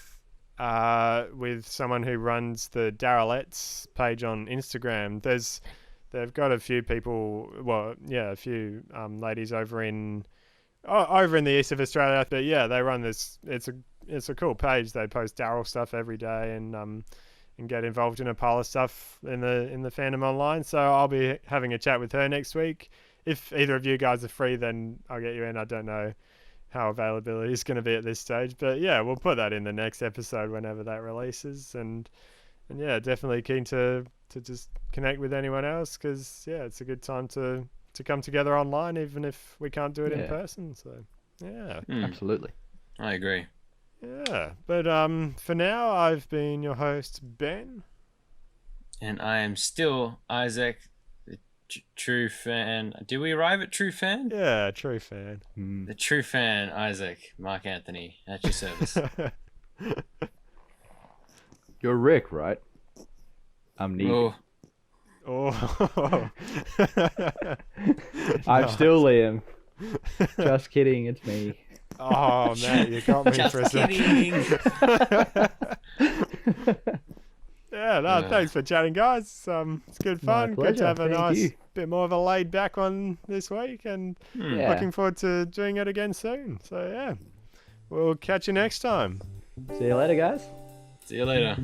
Speaker 2: someone who runs the Darrellettes page on Instagram. They've got a few people, a few ladies over in the east of Australia. But yeah, they run this. It's a cool page. They post Darryl stuff every day and get involved in a pile of stuff in the fandom online. So I'll be having a chat with her next week. If either of you guys are free, then I'll get you in. I don't know how availability is going to be at this stage, but yeah, we'll put that in the next episode whenever that releases. And yeah, definitely keen to just connect with anyone else, because yeah, it's a good time to come together online, even if we can't do it in person. So yeah,
Speaker 4: Absolutely.
Speaker 3: I agree.
Speaker 2: Yeah, but for now, I've been your host, Ben.
Speaker 3: And I am still Isaac, the true fan. Did we arrive at true fan?
Speaker 2: Yeah, true fan.
Speaker 3: The true fan, Isaac, Mark Anthony, at your service.
Speaker 4: You're Rick, right? I'm Negan.
Speaker 3: Oh,
Speaker 2: Oh.
Speaker 4: I'm still Liam. Just kidding, it's me.
Speaker 2: Oh, man, you got me
Speaker 3: just
Speaker 2: for a second.
Speaker 3: kidding.
Speaker 2: Yeah, no, thanks for chatting, guys. It's good fun. Good to have a nice bit more of a laid back one this week, and looking forward to doing it again soon. So yeah, we'll catch you next time.
Speaker 4: See you later, guys.
Speaker 3: See you later.